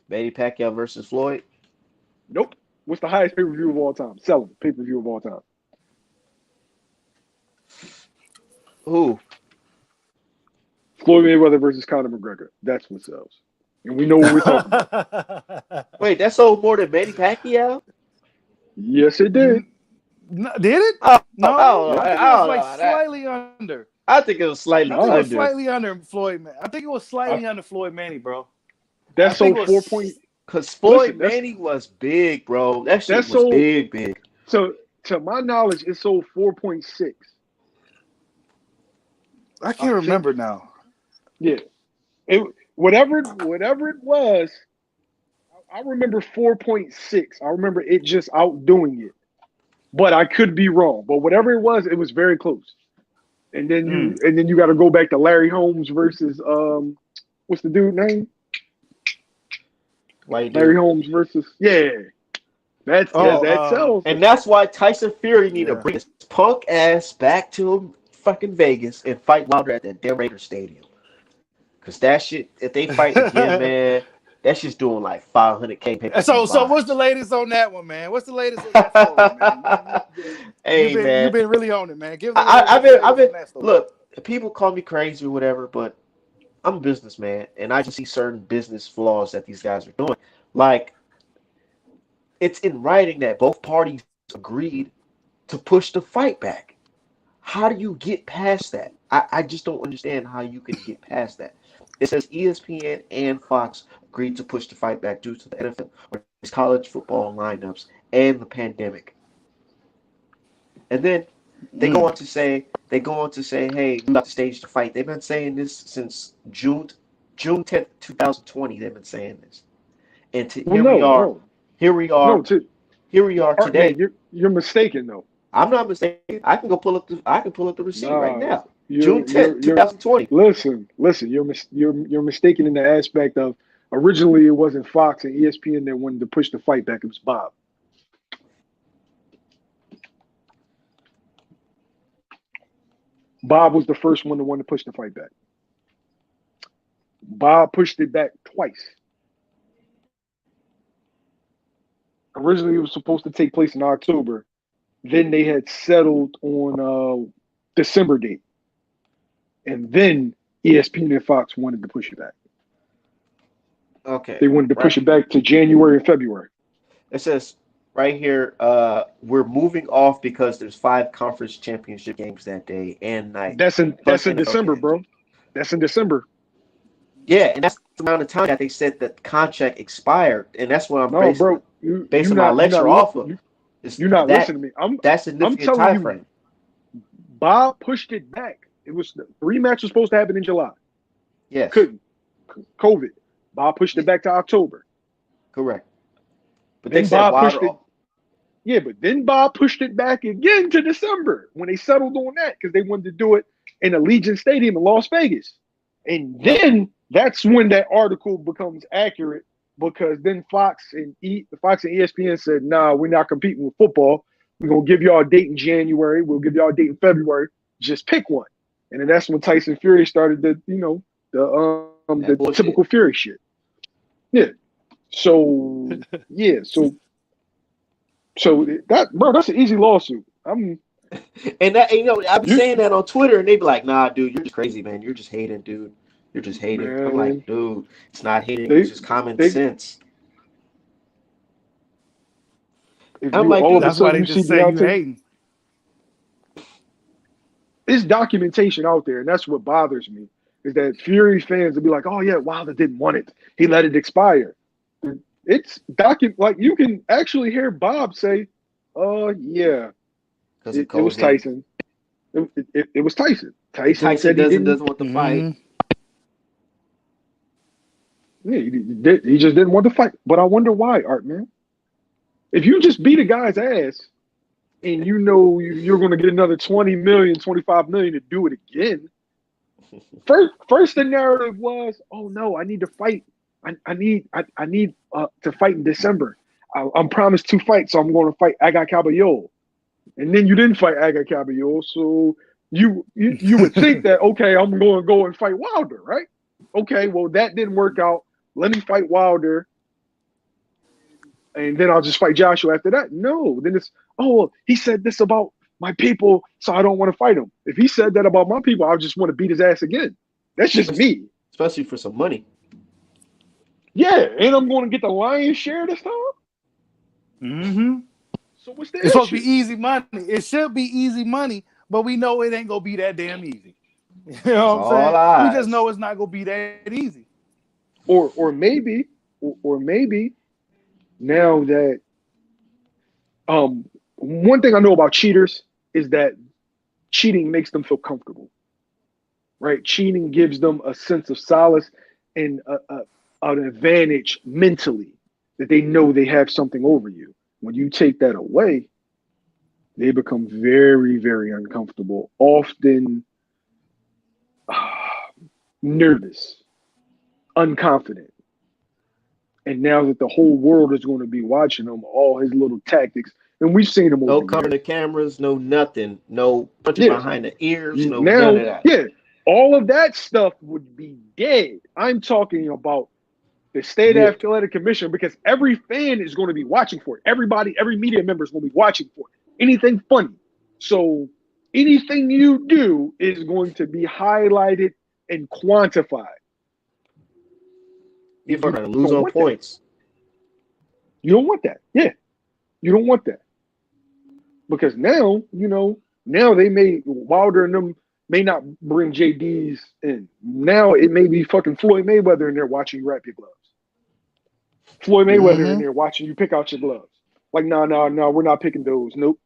Speaker 2: Manny Pacquiao versus Floyd.
Speaker 3: Nope. What's the highest pay per view of all time? Selling pay per view of all time.
Speaker 2: Who?
Speaker 3: Floyd Mayweather versus Conor McGregor. That's what sells. And we know what we're talking about.
Speaker 2: Wait, that sold more than Manny Pacquiao?
Speaker 3: Yes, it did.
Speaker 1: Did it?
Speaker 2: Oh,
Speaker 1: No,
Speaker 3: Yep.
Speaker 1: I think it
Speaker 2: I
Speaker 1: was
Speaker 2: don't know
Speaker 1: like
Speaker 2: about that.
Speaker 1: slightly under.
Speaker 2: I think it was
Speaker 1: I
Speaker 2: slightly
Speaker 1: think it
Speaker 3: No,
Speaker 1: was
Speaker 2: under.
Speaker 1: slightly under Floyd. I think it was
Speaker 3: I,
Speaker 1: slightly under Floyd Manny, bro. I
Speaker 3: that
Speaker 1: think it
Speaker 3: sold 4 point.
Speaker 1: was.
Speaker 2: Cause
Speaker 3: Listen,
Speaker 2: Floyd Manny was big, bro. That shit
Speaker 3: that's
Speaker 2: was
Speaker 3: sold.
Speaker 2: big, big.
Speaker 3: So to my knowledge, it sold 4.6.
Speaker 1: I
Speaker 3: I
Speaker 1: can't
Speaker 3: think.
Speaker 1: remember now.
Speaker 3: Yeah. It whatever it was. I remember 4.6. I remember it just outdoing it. But I could be wrong. But whatever it was very close. And then
Speaker 1: Mm.
Speaker 3: you got to go back to Larry Holmes versus what's the dude name?
Speaker 2: White
Speaker 3: Larry
Speaker 2: dude.
Speaker 3: Holmes versus
Speaker 1: Oh,
Speaker 3: that sells.
Speaker 2: And that's why Tyson Fury need to
Speaker 1: yeah.
Speaker 2: bring his punk ass back to fucking Vegas and fight Wilder at that damn Raider Stadium. Cause that shit, if they fight again, man, that's just doing like 500K pay-per-view
Speaker 1: So what's the
Speaker 2: buys.
Speaker 1: latest on that one, man? What's the latest on that Floyd, man?
Speaker 2: Hey
Speaker 1: You've
Speaker 2: man,
Speaker 1: been really on it, man. Give us
Speaker 2: I've
Speaker 1: what's the
Speaker 2: been
Speaker 1: latest on that story.
Speaker 2: look. People call me crazy or whatever, but I'm a businessman, and I just see certain business flaws that these guys are doing. Like it's in writing that both parties agreed to push the fight back. How do you get past that? I just don't understand how you can get past that. It says ESPN and Fox agreed to push the fight back due to the NFL or these college football lineups and the pandemic. And then
Speaker 1: Mm.
Speaker 2: they go on to say, hey, we got to stage the fight. They've been saying this since June 10th, 2020. They've been saying this. And
Speaker 3: Well, no,
Speaker 2: here we
Speaker 3: no.
Speaker 2: are, here we are
Speaker 3: Art man,
Speaker 2: today.
Speaker 3: you're mistaken though.
Speaker 2: I'm not mistaken. I can pull up the receipt right
Speaker 3: Nah,
Speaker 2: now.
Speaker 3: you're
Speaker 2: June 10th,
Speaker 3: you're
Speaker 2: 2020.
Speaker 3: listen. You're mistaken in the aspect of originally it wasn't Fox and ESPN that wanted to push the fight back. It was Bob. Bob was the first one to want to push the fight back. Bob pushed it back twice. Originally, it was supposed to take place in October. Then they had settled on December date, and then ESPN and Fox wanted to push it back.
Speaker 2: Okay,
Speaker 3: They wanted to
Speaker 2: right.
Speaker 3: push it back to January and February.
Speaker 2: It says right here, we're moving off because there's 5 conference championship games that day and night,
Speaker 3: That's
Speaker 2: plus
Speaker 3: in
Speaker 2: NFL
Speaker 3: December,
Speaker 2: games.
Speaker 3: bro. That's in December.
Speaker 2: Yeah, and that's the amount of time that they said the contract expired, and that's what I'm
Speaker 3: No, bro,
Speaker 2: basing my lecture off of. Is
Speaker 3: you're not
Speaker 2: that
Speaker 3: listening to me.
Speaker 2: that
Speaker 3: I'm
Speaker 2: significant
Speaker 3: telling
Speaker 2: time
Speaker 3: you,
Speaker 2: frame?
Speaker 3: Bob pushed it back. It was the rematch was supposed to happen in July.
Speaker 2: Yes,
Speaker 3: Couldn't. COVID. Bob pushed it back to October.
Speaker 2: correct. But they
Speaker 3: Then
Speaker 2: said
Speaker 3: Bob pushed
Speaker 2: Wilder.
Speaker 3: it. Yeah, but then Bob pushed it back again to December when they settled on that because they wanted to do it in Allegiant Stadium in Las Vegas. And
Speaker 2: Yep.
Speaker 3: then that's when that article becomes accurate because then Fox and ESPN said, "Nah, we're not competing with football. We're gonna give y'all a date in January. We'll give y'all a date in February. Just pick one." And then that's when Tyson Fury started the
Speaker 2: That
Speaker 3: typical
Speaker 2: bullshit.
Speaker 3: Fury shit. Yeah. So yeah. So that bro, that's an easy lawsuit.
Speaker 2: And I be
Speaker 3: You
Speaker 2: saying that on Twitter, and they be like, "Nah, dude, you're just crazy, man. You're just hating, dude. You're just hating." I'm
Speaker 3: man.
Speaker 2: like, dude, it's not hating.
Speaker 3: They
Speaker 2: It's just common
Speaker 3: they
Speaker 2: sense.
Speaker 3: if
Speaker 2: I'm
Speaker 3: you
Speaker 2: like,
Speaker 3: all of a
Speaker 2: dude,
Speaker 1: That's why
Speaker 3: sudden
Speaker 1: they
Speaker 3: you see
Speaker 1: just say you
Speaker 3: Deontay,
Speaker 1: hating.
Speaker 3: there's documentation out there, and that's what bothers me is that Fury fans will be like, "Oh yeah, Wilder didn't want it. He let it expire." It's like you can actually hear Bob say, "Oh yeah,
Speaker 2: because of
Speaker 3: it was
Speaker 2: COVID.
Speaker 3: Tyson. It was Tyson.
Speaker 2: And
Speaker 3: Tyson
Speaker 2: Tyson
Speaker 3: said he didn't.
Speaker 2: doesn't want to fight.
Speaker 1: Hmm.
Speaker 3: Yeah, he just didn't want to fight. But I wonder why, Art man. If you just beat a guy's ass and you know you're going to get another 20 million, 25 million to do it again. First the narrative was, oh no, I need to fight. I need to fight in December. I'm promised 2 fights, so I'm going to fight Aga Caballero. And then you didn't fight Aga Caballero, so you would think that okay, I'm going to go and fight Wilder, right? Okay, well that didn't work out. Let me fight Wilder, and then I'll just fight Joshua after that. No, then it's he said this about my people, so I don't want to fight him. If he said that about my people, I just want to beat his ass again. That's just me.
Speaker 2: Especially for some money.
Speaker 3: Yeah, and I'm going to get the lion's share this time.
Speaker 1: Hmm.
Speaker 3: So what's the
Speaker 1: It's supposed to be
Speaker 3: issue?
Speaker 1: easy money. It should be easy money, but we know it ain't gonna be that damn easy. You know
Speaker 2: It's
Speaker 1: what I'm saying?
Speaker 2: all
Speaker 1: We just
Speaker 2: eyes.
Speaker 1: know it's not gonna be that easy.
Speaker 3: Or maybe or maybe now that one thing I know about cheaters is that cheating makes them feel comfortable, right? Cheating gives them a sense of solace and an advantage mentally that they know they have something over you. When you take that away, they become very, very uncomfortable, often nervous, unconfident. And now that the whole world is going to be watching him, all his little tactics, and we've seen him
Speaker 2: No
Speaker 3: over
Speaker 2: covering
Speaker 3: years.
Speaker 2: the cameras, no nothing. No punching
Speaker 3: Yeah,
Speaker 2: behind the ears, no none
Speaker 3: now,
Speaker 2: of that.
Speaker 3: yeah, all of that stuff would be dead. I'm talking about the state
Speaker 2: Yeah.
Speaker 3: athletic commission because every fan is going to be watching for it. Everybody, every media member is going to be watching for it. Anything funny. So anything you do is going to be highlighted and quantified.
Speaker 2: You're
Speaker 3: And you
Speaker 2: going to lose
Speaker 3: don't
Speaker 2: on
Speaker 3: want that.
Speaker 2: points.
Speaker 3: You don't want that. Yeah, you don't want that. Because now, now they may Wilder and them may not bring JD's in. Now it may be fucking Floyd Mayweather in there watching you wrap your gloves. Floyd Mayweather in
Speaker 1: Hmm.
Speaker 3: there watching you pick out your gloves. Like, no, no, no, we're not picking those. Nope.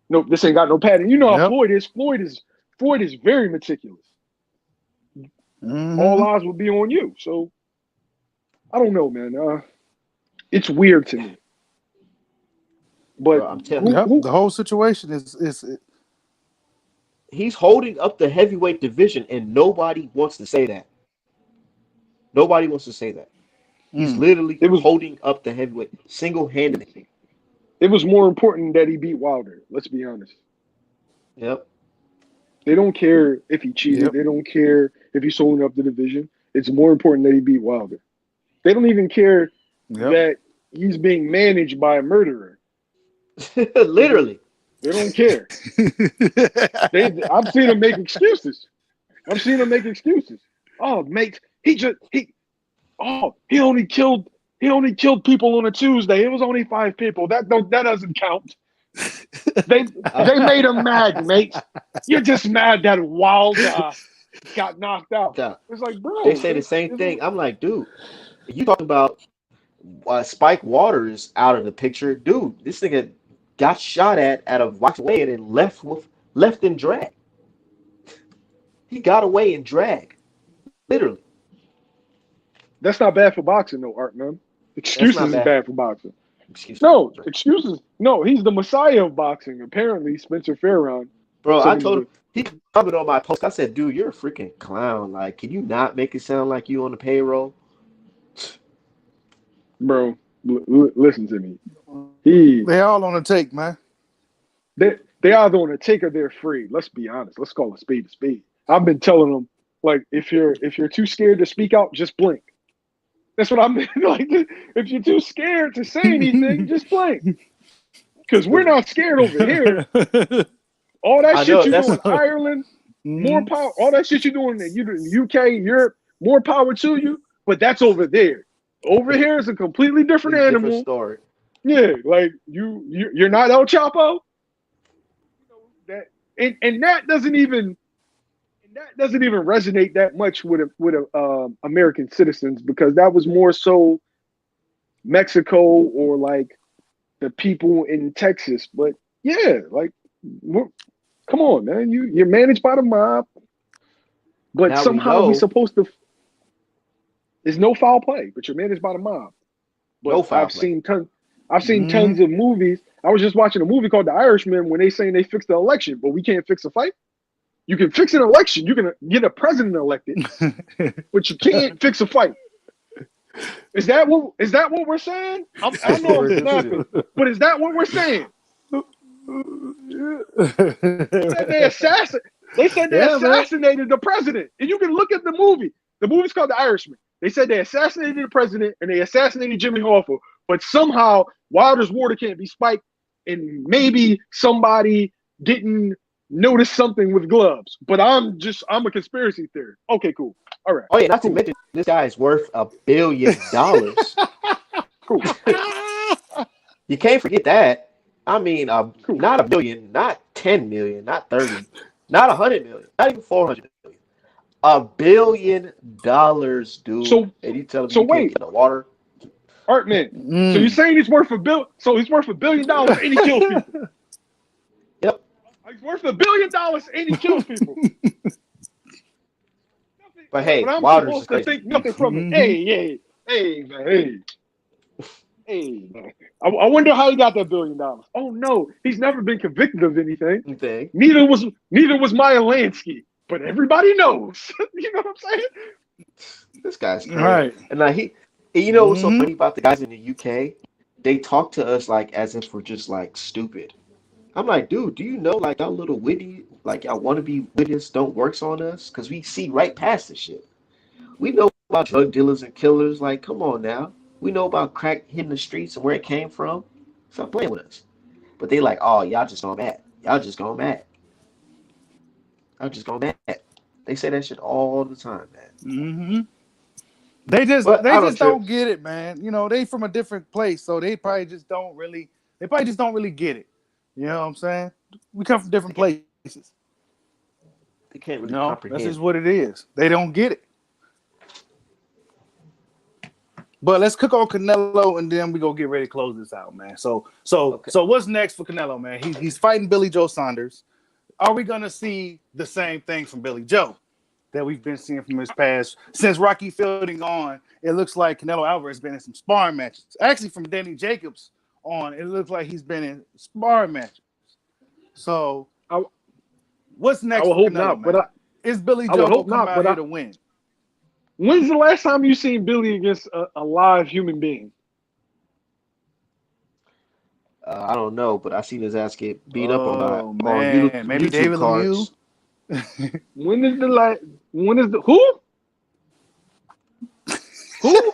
Speaker 3: Nope, this ain't got no padding. You know how
Speaker 1: Yep.
Speaker 3: Floyd is. Floyd is very meticulous. All
Speaker 1: Hmm.
Speaker 3: eyes will be on you. So I don't know, man. It's weird to me. But
Speaker 2: Bro, I'm telling you.
Speaker 1: Yep.
Speaker 3: who
Speaker 1: The whole situation is
Speaker 2: He's holding up the heavyweight division, and nobody wants to say that. Nobody wants to say that. He's
Speaker 1: mm,
Speaker 2: literally
Speaker 3: it was
Speaker 2: holding up the heavyweight single-handedly.
Speaker 3: it was more important that he beat Wilder. Let's be honest.
Speaker 2: Yep.
Speaker 3: They don't care if he cheated.
Speaker 1: yep.
Speaker 3: They don't care if he's holding up the division. It's more important that he beat Wilder. They don't even care
Speaker 1: Yep.
Speaker 3: that he's being managed by a murderer. They don't.
Speaker 2: Literally.
Speaker 3: They don't care. I've seen him make excuses. I've seen him make excuses. Oh, mate, he only killed people on a Tuesday. It was only 5 people. That doesn't count. They
Speaker 2: I,
Speaker 3: they made him mad, mate. You're just mad that Wilder got knocked out.
Speaker 2: God,
Speaker 3: It's like,
Speaker 2: they
Speaker 3: bro,
Speaker 2: say the same thing. I'm like, dude, you talking about Spike Waters out of the picture, dude? This nigga got shot at a watch away and left in drag. He got away in drag, literally.
Speaker 3: that's not bad for boxing, though, Art man.
Speaker 2: That's
Speaker 3: Excuses
Speaker 2: not
Speaker 3: is
Speaker 2: bad.
Speaker 3: bad for boxing.
Speaker 2: Excuse me,
Speaker 3: No,
Speaker 2: bro.
Speaker 3: excuses. No, he's the messiah of boxing. Apparently, Spencer Farron.
Speaker 2: Bro, I
Speaker 3: Some of
Speaker 2: told him
Speaker 3: the
Speaker 2: he commented on my post. I said, dude, you're a freaking clown. Like, can you not make it sound like you on the payroll?
Speaker 3: bro. Listen to me. He
Speaker 1: They all on the take, man.
Speaker 3: they either on a take or they're free. Let's be honest. Let's call a spade a spade. I've been telling them like if you're too scared to speak out, just blink. That's what I'm like. If you're too scared to say anything, just blink. Because we're not scared over here. All that
Speaker 2: I
Speaker 3: shit
Speaker 2: know
Speaker 3: you do
Speaker 2: that's
Speaker 3: in Ireland, more
Speaker 1: Mhm.
Speaker 3: power. All that shit you doing in the UK, Europe, more power to you. But that's over there. Over here is a completely different
Speaker 2: a different
Speaker 3: animal.
Speaker 2: story.
Speaker 3: Yeah, like you're not El Chapo. You know that, and that doesn't even resonate that much with American citizens because that was more so Mexico or like the people in Texas. But yeah, like come on, man, you're managed by the mob, but
Speaker 2: Now we
Speaker 3: somehow we
Speaker 2: know
Speaker 3: supposed to. There's no foul play, but you're managed by the mob. But
Speaker 2: no foul play.
Speaker 3: I've seen tons
Speaker 1: Mhm.
Speaker 3: of movies. I was just watching a movie called The Irishman when they saying they fixed the election, but we can't fix a fight. You can fix an election. You can get a president elected, but you can't fix a fight. Is that what we're saying? I
Speaker 2: That's
Speaker 3: know
Speaker 2: what
Speaker 3: I'm
Speaker 2: we're
Speaker 3: snapping,
Speaker 2: doing.
Speaker 3: but is that what we're saying? Said they assassin. They said they
Speaker 1: Yeah, man.
Speaker 3: assassinated the president, and you can look at the movie. The movie's called The Irishman. They said they assassinated the president and they assassinated Jimmy Hoffa, but somehow Wilder's water can't be spiked, and maybe somebody didn't notice something with gloves. But I'm a conspiracy theorist. Okay, cool. All right,
Speaker 2: Oh yeah, not to
Speaker 3: cool,
Speaker 2: mention this guy is worth $1 billion.
Speaker 3: cool,
Speaker 2: You can't forget that. I mean,
Speaker 3: cool.
Speaker 2: not a billion, not 10 million, not 30, not 100 million, not even 400 million. $1 billion, dude.
Speaker 3: So
Speaker 2: And you telling me
Speaker 3: so
Speaker 2: you can't
Speaker 3: wait,
Speaker 2: get the water?
Speaker 3: Art man. So you're
Speaker 1: Mm.
Speaker 3: saying he's worth a bill? So he's worth $1 billion and he kills people.
Speaker 2: Yep.
Speaker 3: He's worth $1 billion and he kills people. Nothing,
Speaker 2: But hey,
Speaker 3: but I'm
Speaker 2: Wilder's is
Speaker 3: supposed to
Speaker 2: crazy.
Speaker 3: think nothing from it.
Speaker 1: Mhm.
Speaker 3: Hey, man, hey, man. I wonder how he got that $1 billion. Oh no, he's never been convicted of anything.
Speaker 2: Thing.
Speaker 3: Neither was Maya Lansky. But everybody knows. You know what I'm saying?
Speaker 2: This guy's crazy.
Speaker 1: Right.
Speaker 2: And you know what's so
Speaker 1: Mhm.
Speaker 2: funny about the guys in the UK? They talk to us like as if we're just like stupid. I'm like, dude, do you know like y'all little witty, like y'all want to be wittiest don't works on us? Because we see right past this shit. We know about drug dealers and killers. Like, come on now. We know about crack hitting the streets and where it came from. Stop playing with us. But they like, oh, y'all just gone mad. Y'all just gone mad. Y'all just gone mad. They say that shit all the time, man.
Speaker 1: Mhm. They just
Speaker 2: But
Speaker 1: they
Speaker 2: I don't
Speaker 1: just
Speaker 2: trip.
Speaker 1: don't get it, man. They from a different place, so they probably just don't really get it. You know what I'm saying? We come from
Speaker 2: They
Speaker 1: different
Speaker 2: can't,
Speaker 1: places.
Speaker 2: they can't really
Speaker 1: That's just
Speaker 2: comprehend.
Speaker 1: what it is. They don't get it. But let's cook on Canelo, and then we go get ready to close this out, man. So so
Speaker 2: Okay.
Speaker 1: so what's next for Canelo, man? He's fighting Billy Joe Saunders. Are we gonna see the same thing from Billy Joe that we've been seeing from his past since Rocky Fielding on? It looks like Canelo Alvarez has been in some sparring matches. Actually, from Danny Jacobs on, it looks like he's been in sparring matches. So
Speaker 3: I,
Speaker 1: what's
Speaker 3: I
Speaker 1: next
Speaker 3: would
Speaker 1: for
Speaker 3: hope
Speaker 1: Canelo,
Speaker 3: not, but
Speaker 1: man? Is Billy
Speaker 3: I would
Speaker 1: Joe gonna
Speaker 3: hope
Speaker 1: come
Speaker 3: not.
Speaker 1: out
Speaker 3: But
Speaker 1: here to win?
Speaker 3: when's the last time you seen Billy against a live human being?
Speaker 2: I don't know, but I seen his ass get beat up
Speaker 1: Oh
Speaker 2: on
Speaker 1: man, maybe
Speaker 2: YouTube
Speaker 1: David Lemieux.
Speaker 2: cards.
Speaker 3: When is the last? When is the who? Who?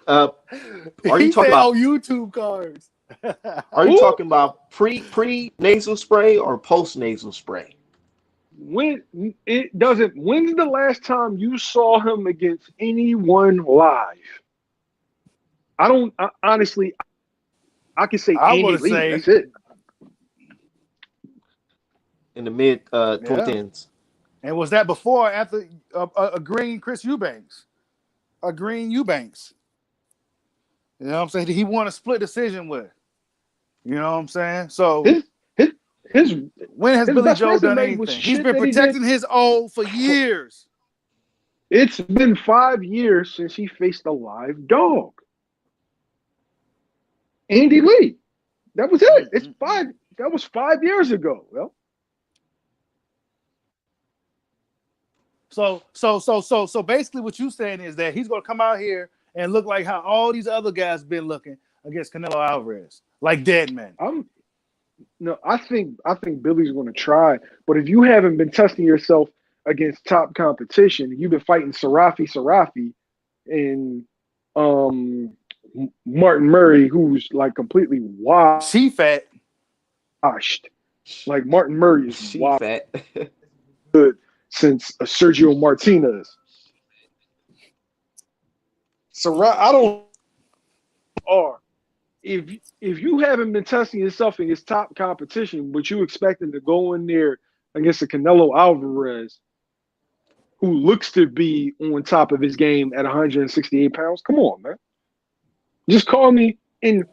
Speaker 2: Uh, are you
Speaker 1: He
Speaker 2: talking
Speaker 1: said,
Speaker 2: about
Speaker 1: "Oh, YouTube cards."
Speaker 2: Are you
Speaker 3: Who?
Speaker 2: talking about pre nasal spray or post nasal spray?
Speaker 3: When it doesn't? When's the last time you saw him against anyone live? Honestly. I can say
Speaker 1: I
Speaker 3: Andy
Speaker 1: would
Speaker 3: Lee.
Speaker 1: say,
Speaker 3: That's it.
Speaker 2: In the mid
Speaker 1: yeah.
Speaker 2: 2010s.
Speaker 1: And was that before or after agreeing Chris Eubanks? Agreeing Eubanks. You know what I'm saying? He won a split decision with. You know what I'm saying? So
Speaker 3: His his his
Speaker 1: when has
Speaker 3: his
Speaker 1: Billy
Speaker 3: best
Speaker 1: Joe done
Speaker 3: resume was
Speaker 1: anything? He's
Speaker 3: shit
Speaker 1: been
Speaker 3: that he did.
Speaker 1: protecting his O for years.
Speaker 3: It's been 5 years since he faced a live dog. Andy Lee. That was it. It's
Speaker 1: Mm-mm.
Speaker 3: 5. That was 5 years ago. Well,
Speaker 1: So basically, what you saying is that he's gonna come out here and look like how all these other guys been looking against Canelo Alvarez, like dead men.
Speaker 3: I'm no. I think Billy's going to try. But if you haven't been testing yourself against top competition, you've been fighting Sarafi, and um Martin Murray, who's like completely washed.
Speaker 1: She fat.
Speaker 3: Like Martin Murray is
Speaker 2: She
Speaker 3: washed
Speaker 2: fat.
Speaker 3: since Sergio Martinez. I don't are. If you haven't been testing yourself against top competition, but you expecting to go in there against a Canelo Alvarez, who looks to be on top of his game at 168 pounds, come on, man. Just call me. And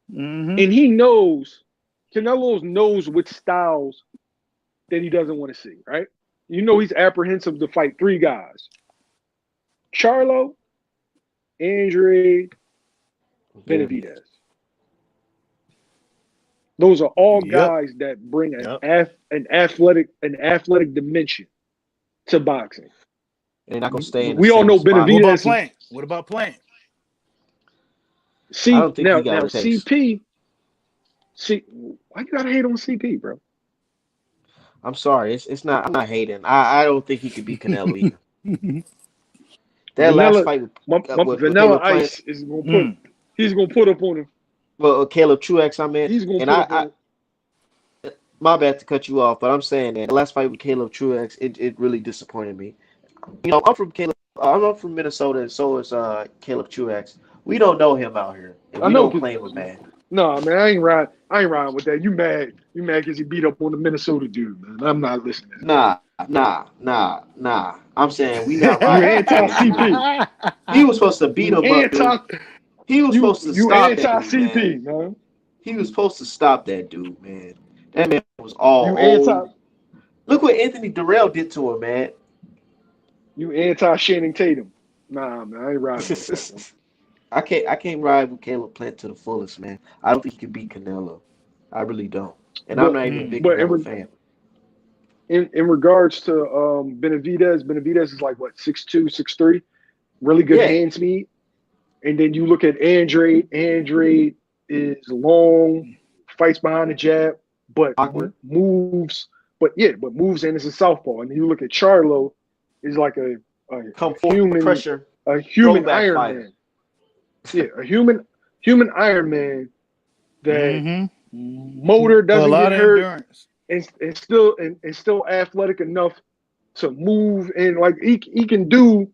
Speaker 3: he knows, Canelo knows which styles that he doesn't want to see, right? You know he's apprehensive to fight 3 guys. Charlo, Andre, Benavidez. Those are all guys that bring an athletic dimension to boxing.
Speaker 2: They're not gonna stay in the
Speaker 3: We all
Speaker 2: same
Speaker 3: know
Speaker 2: spot.
Speaker 3: Benavidez.
Speaker 1: What about playing?
Speaker 2: I don't think he got
Speaker 3: now
Speaker 2: a taste.
Speaker 3: CP. See, why you gotta hate on CP, bro?
Speaker 2: I'm sorry. It's not. I'm not hating. I don't think he could beat Canelo either. That last fight with
Speaker 3: Vanilla
Speaker 2: Caleb Plant,
Speaker 3: Ice is gonna put. He's gonna put up on him.
Speaker 2: well, Caleb Truex, I meant.
Speaker 3: He's gonna
Speaker 2: And
Speaker 3: put up on him.
Speaker 2: my bad to cut you off, but I'm saying that the last fight with Caleb Truex, it really disappointed me. You know, I'm from Minnesota, and so is Caleb Truex. We don't know him out here, and
Speaker 3: I
Speaker 2: we
Speaker 3: know.
Speaker 2: don't claim him, man.
Speaker 3: No, man, I ain't riding with that. You mad because he beat up on the Minnesota dude, man. I'm not listening.
Speaker 2: Nah. I'm saying we not
Speaker 3: You
Speaker 2: riding.
Speaker 3: anti-CP.
Speaker 2: He was supposed to beat him up, dude. He was supposed to stop that dude,
Speaker 3: anti-CP,
Speaker 2: man. He was supposed to stop that dude, man. That man was all
Speaker 3: You
Speaker 2: old.
Speaker 3: anti.
Speaker 2: Look what Anthony Durrell did to him, man.
Speaker 3: You anti-Shannon Tatum. Nah, man, I ain't riding with that, man.
Speaker 2: I can't ride with Caleb Plant to the fullest, man. I don't think he can beat Canelo. I really don't. And I'm not even a big Canelo fan.
Speaker 3: In regards to Benavidez is like what, 6'2", 6'3", really good hand speed. And then you look at Andre is long, fights behind the jab, but moves, but moves and is a southpaw. And you look at Charlo, is like a human
Speaker 2: pressure,
Speaker 3: a human Iron
Speaker 2: fighter.
Speaker 3: Man. Yeah, a human Iron Man that motor doesn't get hurt. Endurance. And still athletic enough to move, and like he can do.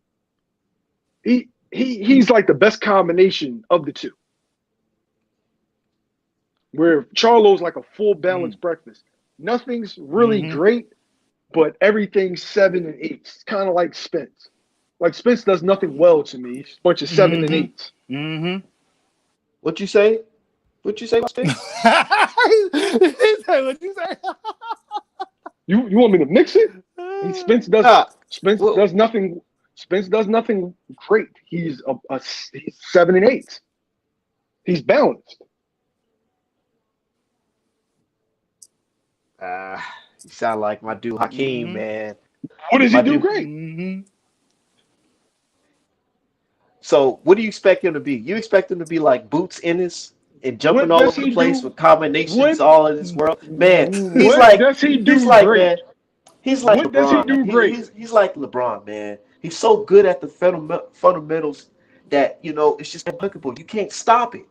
Speaker 3: He's like the best combination of the two. Where Charlo's like a full balanced breakfast. Nothing's really great, but everything's 7 and 8. It's kind of like Spence. Like Spence does nothing well to me. It's a bunch of 7 and 8s.
Speaker 2: What you say? What you say about Spence?
Speaker 1: What you say?
Speaker 3: You want me to mix it? Spence does nothing. Spence does nothing great. He's he's 7 and 8. He's balanced.
Speaker 2: You sound like my dude Hakeem, man.
Speaker 3: What does he do great?
Speaker 2: So what do you expect him to be? You expect him to be like Boots Ennis and jumping all over the place with combinations all in this world? Man, he's like LeBron. He's like LeBron, man. He's so good at the fundamentals that, you know, it's just applicable. You can't stop it.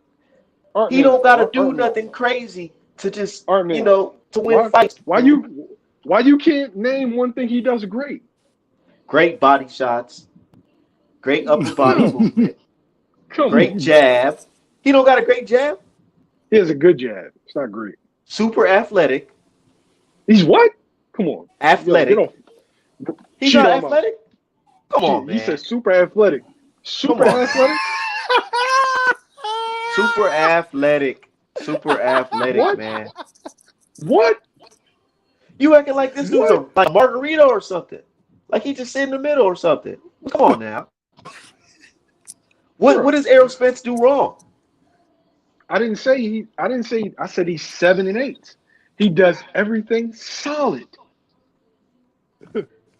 Speaker 2: He don't got to do nothing crazy to just, you know, to win fights.
Speaker 3: Why you can't name one thing he does great?
Speaker 2: Great body shots. Great upper body movement. Great jab. He don't got a great jab?
Speaker 3: He has a good jab. It's not great.
Speaker 2: Super athletic.
Speaker 3: He's what? Come on.
Speaker 2: Athletic. He's not athletic? Come on, man.
Speaker 3: He said super athletic. Super athletic?
Speaker 2: Super athletic. Super athletic, man.
Speaker 3: What?
Speaker 2: You acting like this dude's like a margarita or something. Like he just sit in the middle or something. Come on now. What does Errol Spence do wrong?
Speaker 3: I didn't say he. I didn't say. I said he's 7-8. He does everything solid.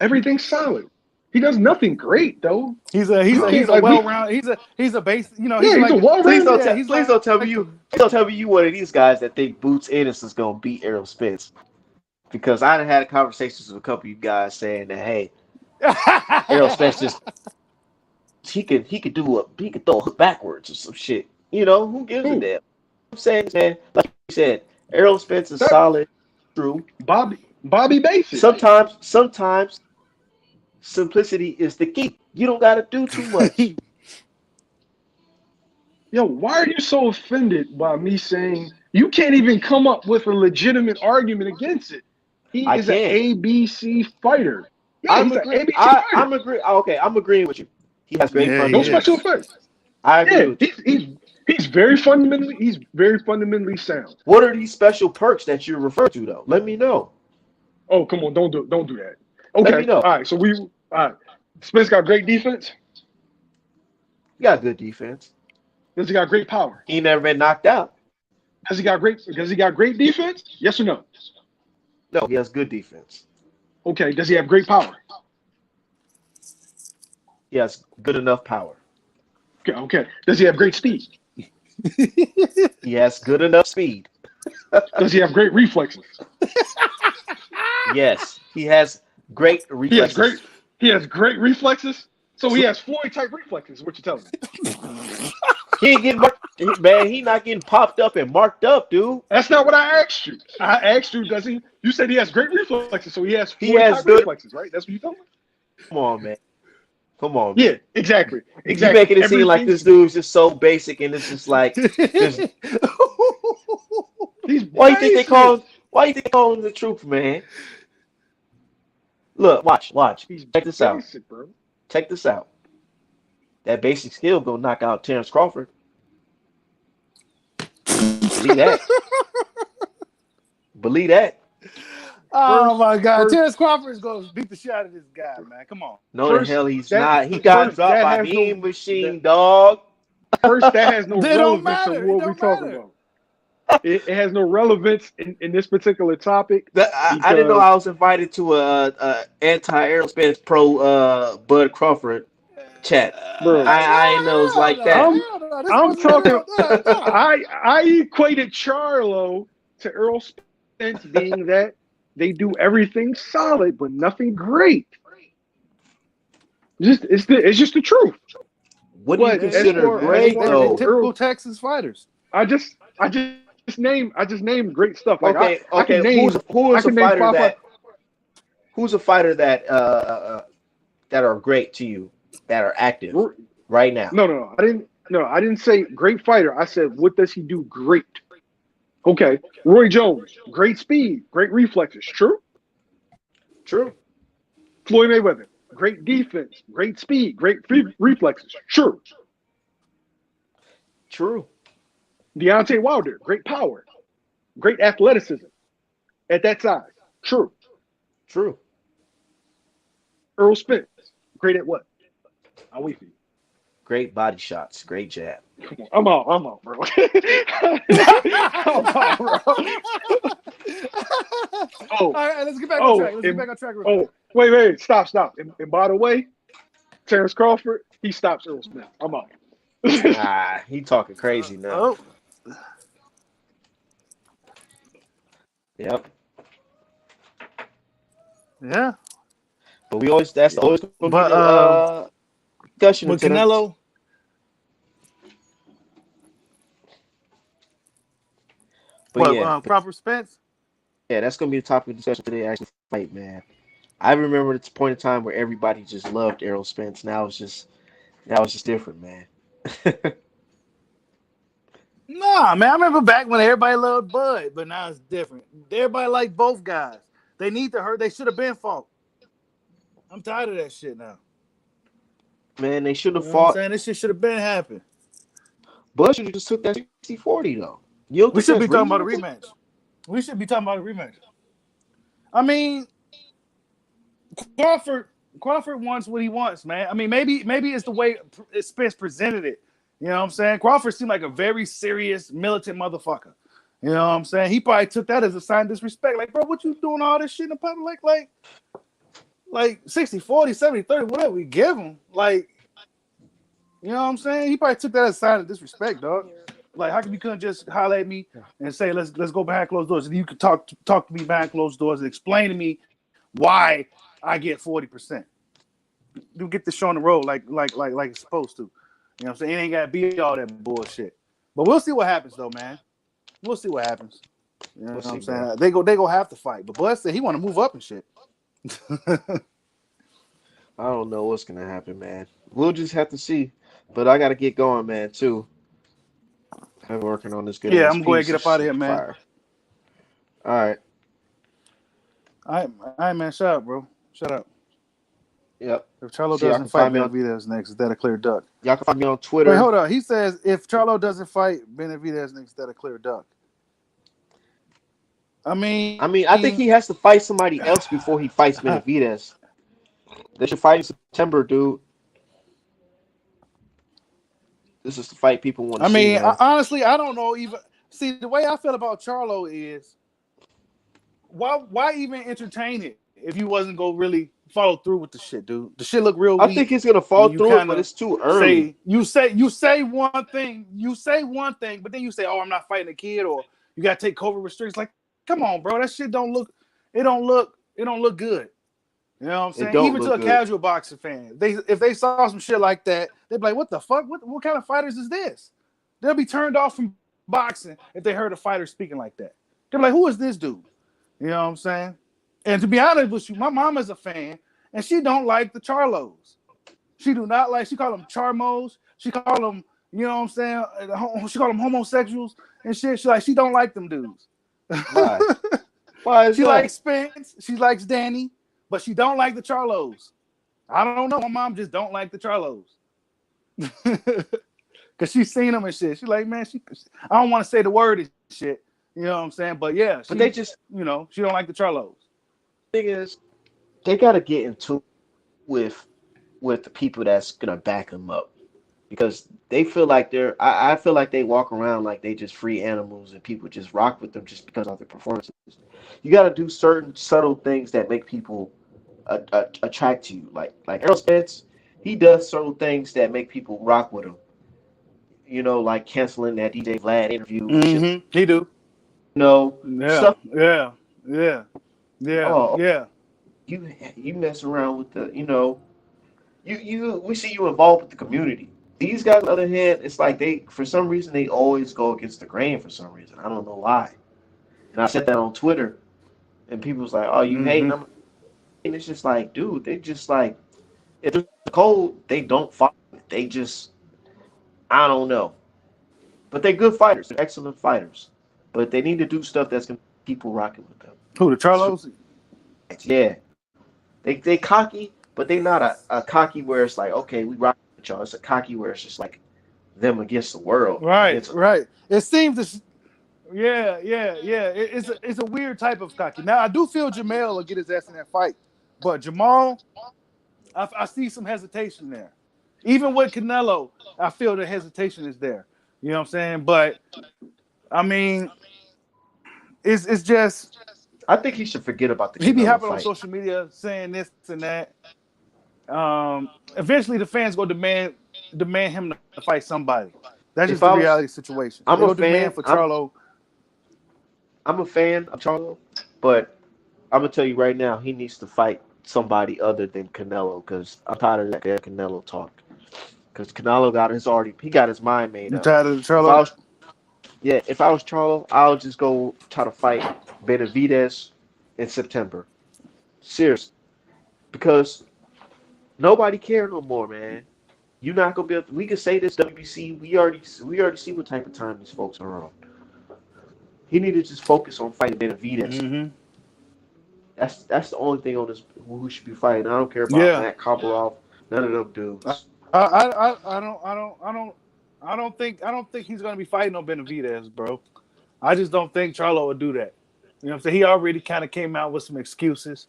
Speaker 3: Everything solid. He does nothing great though. You
Speaker 1: He's
Speaker 3: can't
Speaker 1: a
Speaker 3: like
Speaker 1: well
Speaker 3: we.
Speaker 1: round. He's a base. You know, he's
Speaker 3: Yeah, he's a
Speaker 1: like
Speaker 3: well-rounded.
Speaker 1: yeah. He's
Speaker 2: Please
Speaker 1: like
Speaker 2: don't tell me
Speaker 1: the,
Speaker 2: you. Please don't tell me you one of these guys that think Boots Anderson's gonna beat Errol Spence. Because I done had conversations with a couple of you guys saying that hey, Errol Spence just he could throw a hook backwards or some shit. You know who gives a
Speaker 3: Who?
Speaker 2: damn? I'm saying, man, like you said, Errol Spence is
Speaker 3: That
Speaker 2: solid, true.
Speaker 3: Bobby Basic.
Speaker 2: Sometimes simplicity is the key. You don't got to do too much.
Speaker 3: Yo, why are you so offended by me saying you can't even come up with a legitimate argument against it? He
Speaker 2: I
Speaker 3: is an
Speaker 2: can.
Speaker 3: ABC fighter. Yeah,
Speaker 2: I'm
Speaker 3: he's an
Speaker 2: agree.
Speaker 3: ABC fighter.
Speaker 2: I'm agree. Okay, I'm agreeing with you. He has great
Speaker 1: yeah, he
Speaker 3: No
Speaker 2: fundamentals.
Speaker 3: special
Speaker 1: is.
Speaker 3: effects.
Speaker 2: I agree
Speaker 3: Yeah,
Speaker 2: with you.
Speaker 3: he's very fundamentally sound.
Speaker 2: What are these special perks that you refer to, though? Let me know.
Speaker 3: Oh, come on, don't do that.
Speaker 2: Let me
Speaker 3: Okay,
Speaker 2: know.
Speaker 3: all right. So all right. Spence got great defense.
Speaker 2: You got good defense.
Speaker 3: Does he got great power?
Speaker 2: He never been knocked out.
Speaker 3: Does he got great defense? Yes or no?
Speaker 2: No, he has good defense.
Speaker 3: Okay. Does he have great power?
Speaker 2: He has good enough power.
Speaker 3: Okay. Okay. Does he have great speed?
Speaker 2: He has good enough speed.
Speaker 3: Does he have great reflexes?
Speaker 2: Yes, he has great
Speaker 3: He has great.
Speaker 2: reflexes.
Speaker 3: He has great reflexes. So he
Speaker 2: So
Speaker 3: has Floyd type reflexes. Is what you're telling me?
Speaker 2: he ain't getting man. He not getting popped up and marked up, dude.
Speaker 3: That's not what I asked you. I asked you, does he? You said he has great reflexes, so he has
Speaker 2: He
Speaker 3: Floyd type
Speaker 2: has good.
Speaker 3: reflexes, right? That's what you told me.
Speaker 2: Come on, man. Come on,
Speaker 3: Yeah,
Speaker 2: man.
Speaker 3: exactly,
Speaker 2: You
Speaker 3: exactly.
Speaker 2: making it seem like
Speaker 3: Everything.
Speaker 2: this dude's just so basic, and it's just like there's.
Speaker 3: He's
Speaker 2: Why you think they
Speaker 3: basic.
Speaker 2: call him? Why you think they call him the truth, man? Look, watch.
Speaker 3: He's
Speaker 2: Check this out.
Speaker 3: basic, bro.
Speaker 2: Check this out. That basic skill gonna knock out Terrence Crawford. Believe that. Believe that.
Speaker 1: Oh
Speaker 3: First,
Speaker 1: my God,
Speaker 3: first,
Speaker 1: Terrence Crawford is gonna beat the shit out of this guy, man. Come on.
Speaker 2: No, the
Speaker 3: first.
Speaker 2: hell he's
Speaker 3: That
Speaker 2: not. He got
Speaker 3: first
Speaker 2: dropped
Speaker 3: that
Speaker 2: by
Speaker 3: has no.
Speaker 2: Mean
Speaker 3: That,
Speaker 2: Machine, dog.
Speaker 3: first, that has no
Speaker 1: They don't
Speaker 3: relevance of
Speaker 1: matter. It
Speaker 3: what we're
Speaker 1: don't
Speaker 3: talking
Speaker 1: matter.
Speaker 3: about. It has no relevance in this particular topic
Speaker 2: I didn't know
Speaker 3: because
Speaker 2: I was invited to a anti-aerospace pro Bud Crawford chat.
Speaker 3: bro,
Speaker 2: I ain't know it's like that.
Speaker 3: I'm
Speaker 1: Hell no. This
Speaker 3: I'm
Speaker 1: wasn't
Speaker 3: talking.
Speaker 1: real. No.
Speaker 3: I equated Charlo to Earl Spence, being that they do everything solid but nothing great. It's just the truth.
Speaker 2: What do you
Speaker 3: But
Speaker 1: Yeah, yeah,
Speaker 2: consider
Speaker 1: yeah.
Speaker 3: as
Speaker 2: great
Speaker 3: far as
Speaker 1: They
Speaker 2: though?
Speaker 3: Earl,
Speaker 1: typical Texas fighters.
Speaker 3: I just named great stuff. Like I can
Speaker 2: Okay.
Speaker 3: name
Speaker 2: Who
Speaker 3: I
Speaker 2: is a
Speaker 3: can name
Speaker 2: fighter
Speaker 3: five five.
Speaker 2: that that are great to you that are active
Speaker 3: No,
Speaker 2: right now?
Speaker 3: no, I didn't. No, I didn't say great fighter. I said what does he do great? Okay, Roy Jones, great speed, great reflexes. True.
Speaker 2: True.
Speaker 3: Floyd Mayweather, great defense, great speed, great reflexes. True.
Speaker 2: True.
Speaker 3: Deontay Wilder, great power, great athleticism at that size. True.
Speaker 2: True.
Speaker 3: Earl Spence, great at what? I'll wait for you.
Speaker 2: Great body shots. Great jab.
Speaker 3: Come on. I'm out, bro. I'm out, bro.
Speaker 1: All
Speaker 3: Oh,
Speaker 1: right, let's get back on
Speaker 3: oh,
Speaker 1: track. Let's get back on track real quick.
Speaker 3: oh, wait, stop. And by the way, Terrence Crawford, he stops Earl Spence. I'm out.
Speaker 2: Ah, he talking crazy now.
Speaker 1: Oh,
Speaker 2: Yep.
Speaker 1: yeah.
Speaker 2: But we always that's always gonna be
Speaker 1: But
Speaker 2: the discussion
Speaker 1: with
Speaker 2: until them.
Speaker 1: Canelo,
Speaker 2: But yeah,
Speaker 1: Crawford Spence.
Speaker 2: yeah, that's gonna be the topic of discussion today. Actually, fight, man. I remember it's a point in time where everybody just loved Errol Spence. Now it's just different, man.
Speaker 1: Nah, man. I remember back when everybody loved Bud, but now it's different. Everybody like both guys. They need to hurt. They should have been fought. I'm tired of that shit now.
Speaker 2: Man, they should
Speaker 1: You
Speaker 2: have
Speaker 1: know what I'm
Speaker 2: fought.
Speaker 1: saying? This shit should have been happened.
Speaker 2: Bud should have just took that 60-40 though. You don't
Speaker 1: We
Speaker 2: think
Speaker 1: should
Speaker 2: that's
Speaker 1: be talking about a
Speaker 2: reasonable?
Speaker 1: rematch. We should be talking about a rematch. I mean, Crawford wants what he wants, man. I mean, maybe it's the way Spence presented it You know what I'm saying? Crawford seemed like a very serious, militant motherfucker. You know what I'm saying? He probably took that as a sign of disrespect. Like, bro, what you doing all this shit in the public? Like 60, 40, 70, 30, whatever we give him. Like, you know what I'm saying? He probably took that as a sign of disrespect, dog. Like, how come you couldn't just holler at me and say, let's go behind closed doors? And you could talk to me behind closed doors and explain to me why I get 40%. You get this show on the road like it's supposed to. You know what I'm saying? It ain't gotta be all that bullshit. But we'll see what happens though, man. We'll see what happens. You know what I'm saying? Man. They go have to fight. But Bud said he want to move up and shit.
Speaker 2: I don't know what's gonna happen, man. We'll just have to see. But I gotta get going, man, too. I'm working on this good ass
Speaker 1: I'm going to
Speaker 2: piece.
Speaker 1: get up out of here, man.
Speaker 2: Fire. All right.
Speaker 1: All right, man. Shut up, bro. Shut up.
Speaker 2: Yep.
Speaker 1: If Charlo doesn't fight, Benavidez next. Is that a clear duck?
Speaker 2: Y'all can find me on Twitter.
Speaker 1: Wait, hold on. He says if Charlo doesn't fight, Benavidez next. Is that a clear duck? I
Speaker 2: think he has to fight somebody else before he fights Benavidez. They should fight in September, dude. This is the fight people want to see.
Speaker 1: Honestly, I don't know even. See, the way I feel about Charlo is, why even entertain it if you wasn't gonna really follow through with the shit, dude? The shit look real weak.
Speaker 2: I think he's gonna fall through it, but it's too early.
Speaker 1: You say one thing, but then you say, "Oh, I'm not fighting a kid," or you gotta take COVID restrictions. Like, come on, bro, that shit don't look good. You know what I'm saying? Even to a casual boxing fan, if they saw some shit like that, they'd be like, "What the fuck? What kind of fighters is this?" They'll be turned off from boxing if they heard a fighter speaking like that. They're like, "Who is this dude?" You know what I'm saying? And to be honest with you, my mom is a fan, and she don't like the Charlos. She do not like. She call them Charmos. She call them, you know what I'm saying? She call them homosexuals and shit. She don't like them dudes.
Speaker 2: Why? Why is
Speaker 1: she
Speaker 2: that?
Speaker 1: likes Spence. She likes Danny. But she don't like the Charlos. I don't know. My mom just don't like the Charlos. Because she's seen them and shit. She's like, man, I don't want to say the word and shit. You know what I'm saying? But yeah.
Speaker 2: But they just,
Speaker 1: she don't like the Charlos.
Speaker 2: The thing is, they got to get into with the people that's going to back them up. Because they feel like I feel like they walk around like they just free animals and people just rock with them just because of their performances. You got to do certain subtle things that make people attract to you. Like Errol Spence, he does certain things that make people rock with him. You know, like canceling that DJ Vlad interview.
Speaker 1: Mm-hmm. He do.
Speaker 2: Stuff.
Speaker 1: Yeah.
Speaker 2: Oh,
Speaker 1: yeah.
Speaker 2: You mess around with the, we see you involved with the community. These guys, on the other hand, it's like for some reason, they always go against the grain for some reason. I don't know why. And I said that on Twitter, and people was like, "Oh, you hating them?" And it's just like, dude, they just like, if it's cold, they don't fight. They just, I don't know. But they're good fighters. They're excellent fighters. But they need to do stuff that's going to keep people rocking with them.
Speaker 1: Who, the Charlos?
Speaker 2: Yeah. They cocky, but they not a cocky where it's like, okay, we rock with y'all. It's a cocky where it's just like them against the world.
Speaker 1: Right. It seems to... Yeah. It's a weird type of cocky. Now, I do feel Jamel will get his ass in that fight. But Jamal, I see some hesitation there. Even with Canelo, I feel the hesitation is there. You know what I'm saying? But, it's just...
Speaker 2: I think he should forget about the Canelo
Speaker 1: he be hopping
Speaker 2: fight.
Speaker 1: on social media saying this and that. Eventually, the fans go demand him to fight somebody. That's just the reality situation.
Speaker 2: I'm a
Speaker 1: fan for Charlo.
Speaker 2: I'm a fan of Charlo, but I'm gonna tell you right now, he needs to fight somebody other than Canelo because I'm tired of that Canelo talk. Because Canelo got his mind made up.
Speaker 1: You tired of Charlo?
Speaker 2: If I was Charlo, I'll just go try to fight Benavidez in September. Seriously, because nobody cares no more, man. You're not gonna be able to, we can say this WBC. We already see what type of time these folks are on. He need to just focus on fighting Benavidez.
Speaker 1: Mm-hmm.
Speaker 2: That's the only thing on this who should be fighting. I don't care about Matt Komarov. None of them dudes.
Speaker 1: I don't think he's gonna be fighting on Benavidez, bro. I just don't think Charlo would do that. You know what I'm saying? He already kind of came out with some excuses.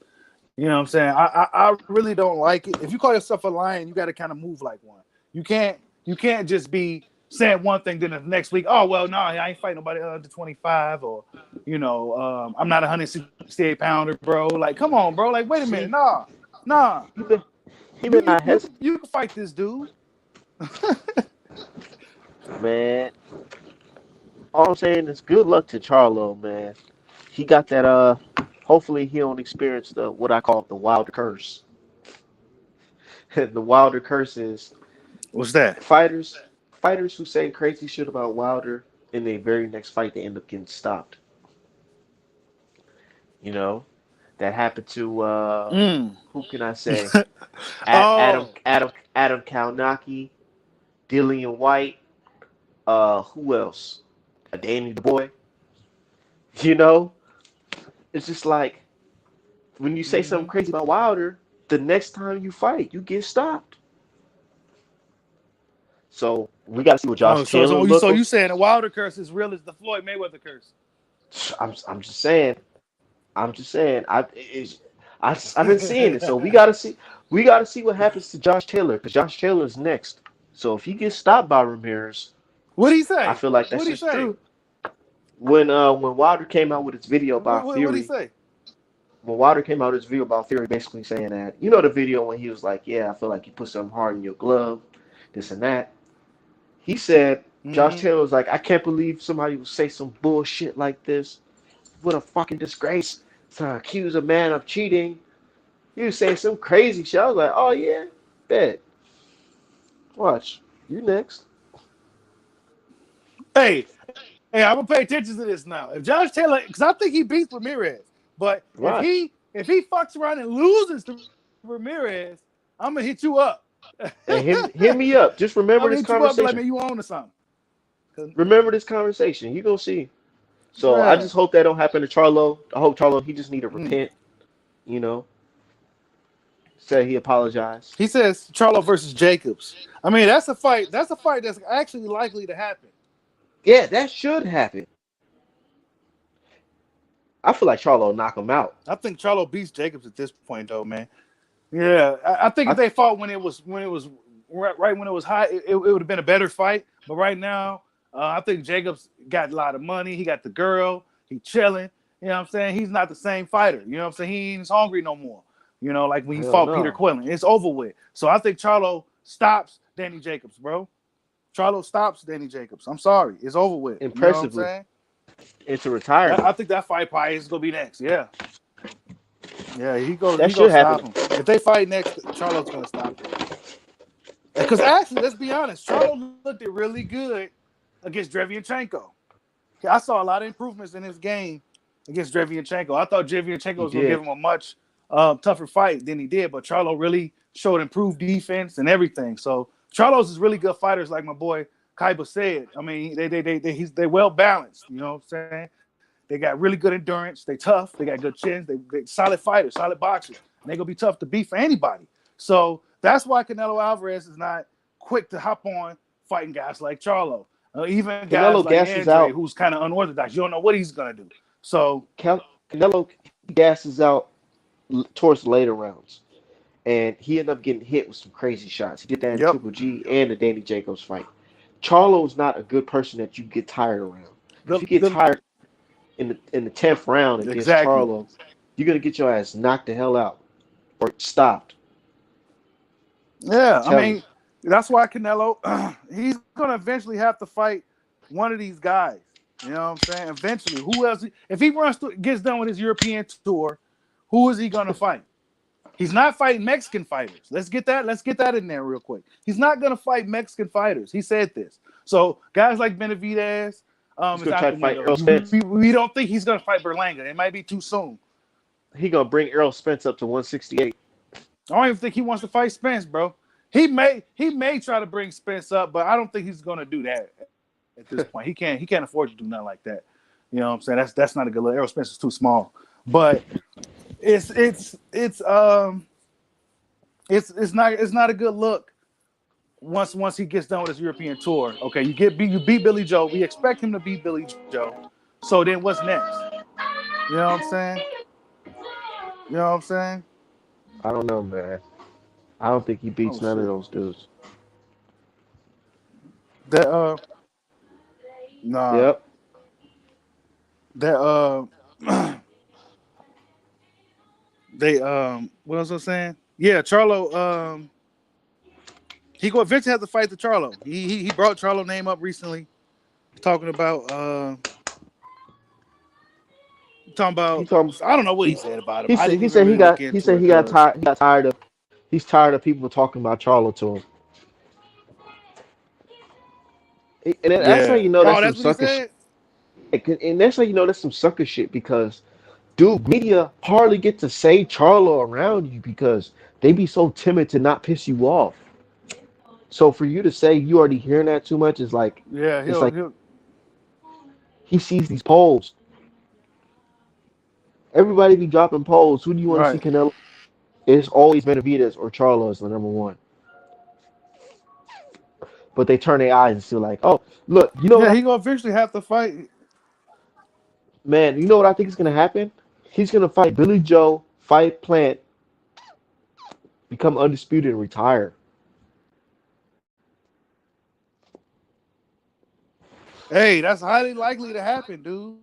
Speaker 1: You know what I'm saying? I really don't like it. If you call yourself a lion, you got to kind of move like one. You can't just be saying one thing, then the next week, oh well, no, I ain't fighting nobody under 25, or I'm not a 168 pounder, bro. Like, come on, bro. Like, wait a minute,
Speaker 2: See,
Speaker 1: nah.
Speaker 2: he been he
Speaker 1: You
Speaker 2: been
Speaker 1: you
Speaker 2: not
Speaker 1: you
Speaker 2: hesitant,
Speaker 1: you can fight this dude.
Speaker 2: man. All I'm saying is good luck to Charlo, man. He got that. Hopefully he don't experience the what I call the Wilder curse. The Wilder curse is
Speaker 1: What's that?
Speaker 2: fighters fighters who say crazy shit about Wilder in their very next fight they end up getting stopped. You know that happened to
Speaker 1: Mm.
Speaker 2: who can I say?
Speaker 1: Oh,
Speaker 2: Adam Kalnaki, Dillian White. Who else? A Danny Boy. You know, it's just like when you say something
Speaker 1: hmm
Speaker 2: crazy about Wilder, the next time you fight, you get stopped. So we got to see what
Speaker 1: oh.
Speaker 2: Josh Taylor
Speaker 1: So
Speaker 2: look.
Speaker 1: you saying the Wilder curse is real as the Floyd Mayweather curse?
Speaker 2: I'm just saying. I'm just saying. I've been seeing it. So we got to see what happens to Josh Taylor because Josh Taylor is next. So if he gets stopped by Ramirez,
Speaker 1: What'd he
Speaker 2: I
Speaker 1: say?
Speaker 2: feel like that's
Speaker 1: What'd he
Speaker 2: just
Speaker 1: say?
Speaker 2: true. When Wilder came out with his video about
Speaker 1: What'd he
Speaker 2: Fury,
Speaker 1: say?
Speaker 2: when Wilder came out with his video about Fury, basically saying that the video when he was like, "Yeah, I feel like you put something hard in your glove, this and that." He said Josh
Speaker 1: hmm
Speaker 2: Taylor was like, "I can't believe somebody would say some bullshit like this. What a fucking disgrace to accuse a man of cheating." He was saying some crazy shit. I was like, "Oh yeah, bet. Watch you next."
Speaker 1: Hey, I'm gonna pay attention to this now. If Josh Taylor, because I think he beats Ramirez, but if
Speaker 2: Watch
Speaker 1: he fucks around and loses to Ramirez, I'm gonna hit you up.
Speaker 2: and hit me up. Just
Speaker 1: I'm gonna
Speaker 2: remember this
Speaker 1: hit you up, be like, man,
Speaker 2: conversation.
Speaker 1: you own or something.
Speaker 2: Remember this conversation. You gonna see. So I
Speaker 1: Yeah.
Speaker 2: just hope that don't happen to Charlo. I hope Charlo he just need to
Speaker 1: Mm.
Speaker 2: repent. You know, say he apologized.
Speaker 1: He says Charlo versus Jacobs. I mean, that's a fight. That's a fight that's actually likely to happen.
Speaker 2: Yeah, that should happen. I feel like Charlo knock him out.
Speaker 1: I think Charlo beats Jacobs at this point, though, man. Yeah, I think if
Speaker 2: I
Speaker 1: they fought when it was right when it was high, it would have been a better fight. But right now, I think Jacobs got a lot of money. He got the girl. He chilling. You know what I'm saying? He's not the same fighter. You know what I'm saying? He ain't as hungry no more. Like when he
Speaker 2: hell
Speaker 1: fought Peter
Speaker 2: no.
Speaker 1: Quillen. It's over with. So I think Charlo stops Danny Jacobs, bro. Charlo stops Danny Jacobs. I'm sorry. It's over with. You know what I'm
Speaker 2: Impressively
Speaker 1: saying?
Speaker 2: into retirement.
Speaker 1: I think that fight probably is gonna be next. Yeah. Yeah,
Speaker 2: That
Speaker 1: he gonna
Speaker 2: should happen.
Speaker 1: stop him. If they fight next, Charlo's gonna stop him. Because actually, let's be honest, Charlo looked it really good against Drevianchenko. I saw a lot of improvements in his game against Drevianchenko. I thought Drevianchenko
Speaker 2: He
Speaker 1: was going to give
Speaker 2: did.
Speaker 1: him a much tougher fight than he did, but Charlo really showed improved defense and everything. So Charlo's is really good fighters, like my boy Kaiba said. I mean, they well balanced. You know what I'm saying? They got really good endurance. They tough. They got good chins. They solid fighters, solid boxers, and they gonna be tough to beat for anybody. So that's why Canelo Alvarez is not quick to hop on fighting guys like Charlo. Even guys
Speaker 2: Canelo
Speaker 1: like
Speaker 2: gasses
Speaker 1: Andre,
Speaker 2: out.
Speaker 1: who's kind of unorthodox. You don't know what he's gonna do. So
Speaker 2: Canelo he gasses out towards the later rounds, and he ended up getting hit with some crazy shots. He did that in
Speaker 1: yep.
Speaker 2: Triple G and the Danny Jacobs fight. Charlo's not a good person that you get tired around. If
Speaker 1: The
Speaker 2: you get
Speaker 1: the
Speaker 2: tired in the 10th round against
Speaker 1: exactly.
Speaker 2: Charlo, you're gonna get your ass knocked the hell out or stopped. I'm
Speaker 1: Yeah, I
Speaker 2: telling you.
Speaker 1: mean that's why Canelo he's gonna eventually have to fight one of these guys. You know what I'm saying? Eventually, who else? If he gets done with his European tour, who is he gonna fight? He's not fighting Mexican fighters. Let's get that. Let's get that in there real quick. He's not gonna fight Mexican fighters. He said this. So guys like Benavidez,
Speaker 2: He's
Speaker 1: is
Speaker 2: gonna
Speaker 1: out
Speaker 2: try
Speaker 1: the
Speaker 2: to fight
Speaker 1: window.
Speaker 2: Errol Spence.
Speaker 1: We don't think he's gonna fight Berlanga. It might be too soon.
Speaker 2: He gonna bring Errol Spence up to 168.
Speaker 1: I don't even think he wants to fight Spence, bro. He may try to bring Spence up, but I don't think he's gonna do that at this point. He can't afford to do nothing like that. You know what I'm saying? That's not a good look. Errol Spence is too small. But it's it's not a good look once he gets done with his European tour. Okay, you beat Billy Joe. We expect him to beat Billy Joe. So then what's next? You know what I'm saying? You know what I'm saying?
Speaker 2: I don't know, man. I don't think he
Speaker 1: Oh
Speaker 2: beats none of
Speaker 1: shit.
Speaker 2: those dudes.
Speaker 1: That nah.
Speaker 2: Yep.
Speaker 1: That they what was I saying? Yeah, Charlo. He go eventually have to fight the Charlo. He brought Charlo name up recently, talking about talking
Speaker 2: He
Speaker 1: about.
Speaker 2: told
Speaker 1: I don't know what he
Speaker 2: he
Speaker 1: said about him.
Speaker 2: he
Speaker 1: I
Speaker 2: said
Speaker 1: didn't even really look
Speaker 2: he
Speaker 1: into
Speaker 2: said
Speaker 1: it because
Speaker 2: he got tired of he's tired of people talking about Charlo to him. And that's how
Speaker 1: yeah.
Speaker 2: you know
Speaker 1: Oh,
Speaker 2: that's some
Speaker 1: that's what he
Speaker 2: sucker shit.
Speaker 1: said.
Speaker 2: And that's how you know that's some sucker shit because dude, media hardly get to say Charlo around you because they be so timid to not piss you off. So for you to say you already hearing that too much is like
Speaker 1: Yeah,
Speaker 2: it's like
Speaker 1: he'll
Speaker 2: he sees these polls. Everybody be dropping polls. Who do you want to see
Speaker 1: right.
Speaker 2: Canelo? It's always Benavidez or Charlo as the number one. But they turn their eyes and still like, oh, look, you know what
Speaker 1: Yeah, he gonna eventually have to fight.
Speaker 2: man, you know what I think is gonna happen? He's gonna fight Billy Joe, fight Plant, become undisputed and retire.
Speaker 1: Hey, that's highly likely to happen, dude.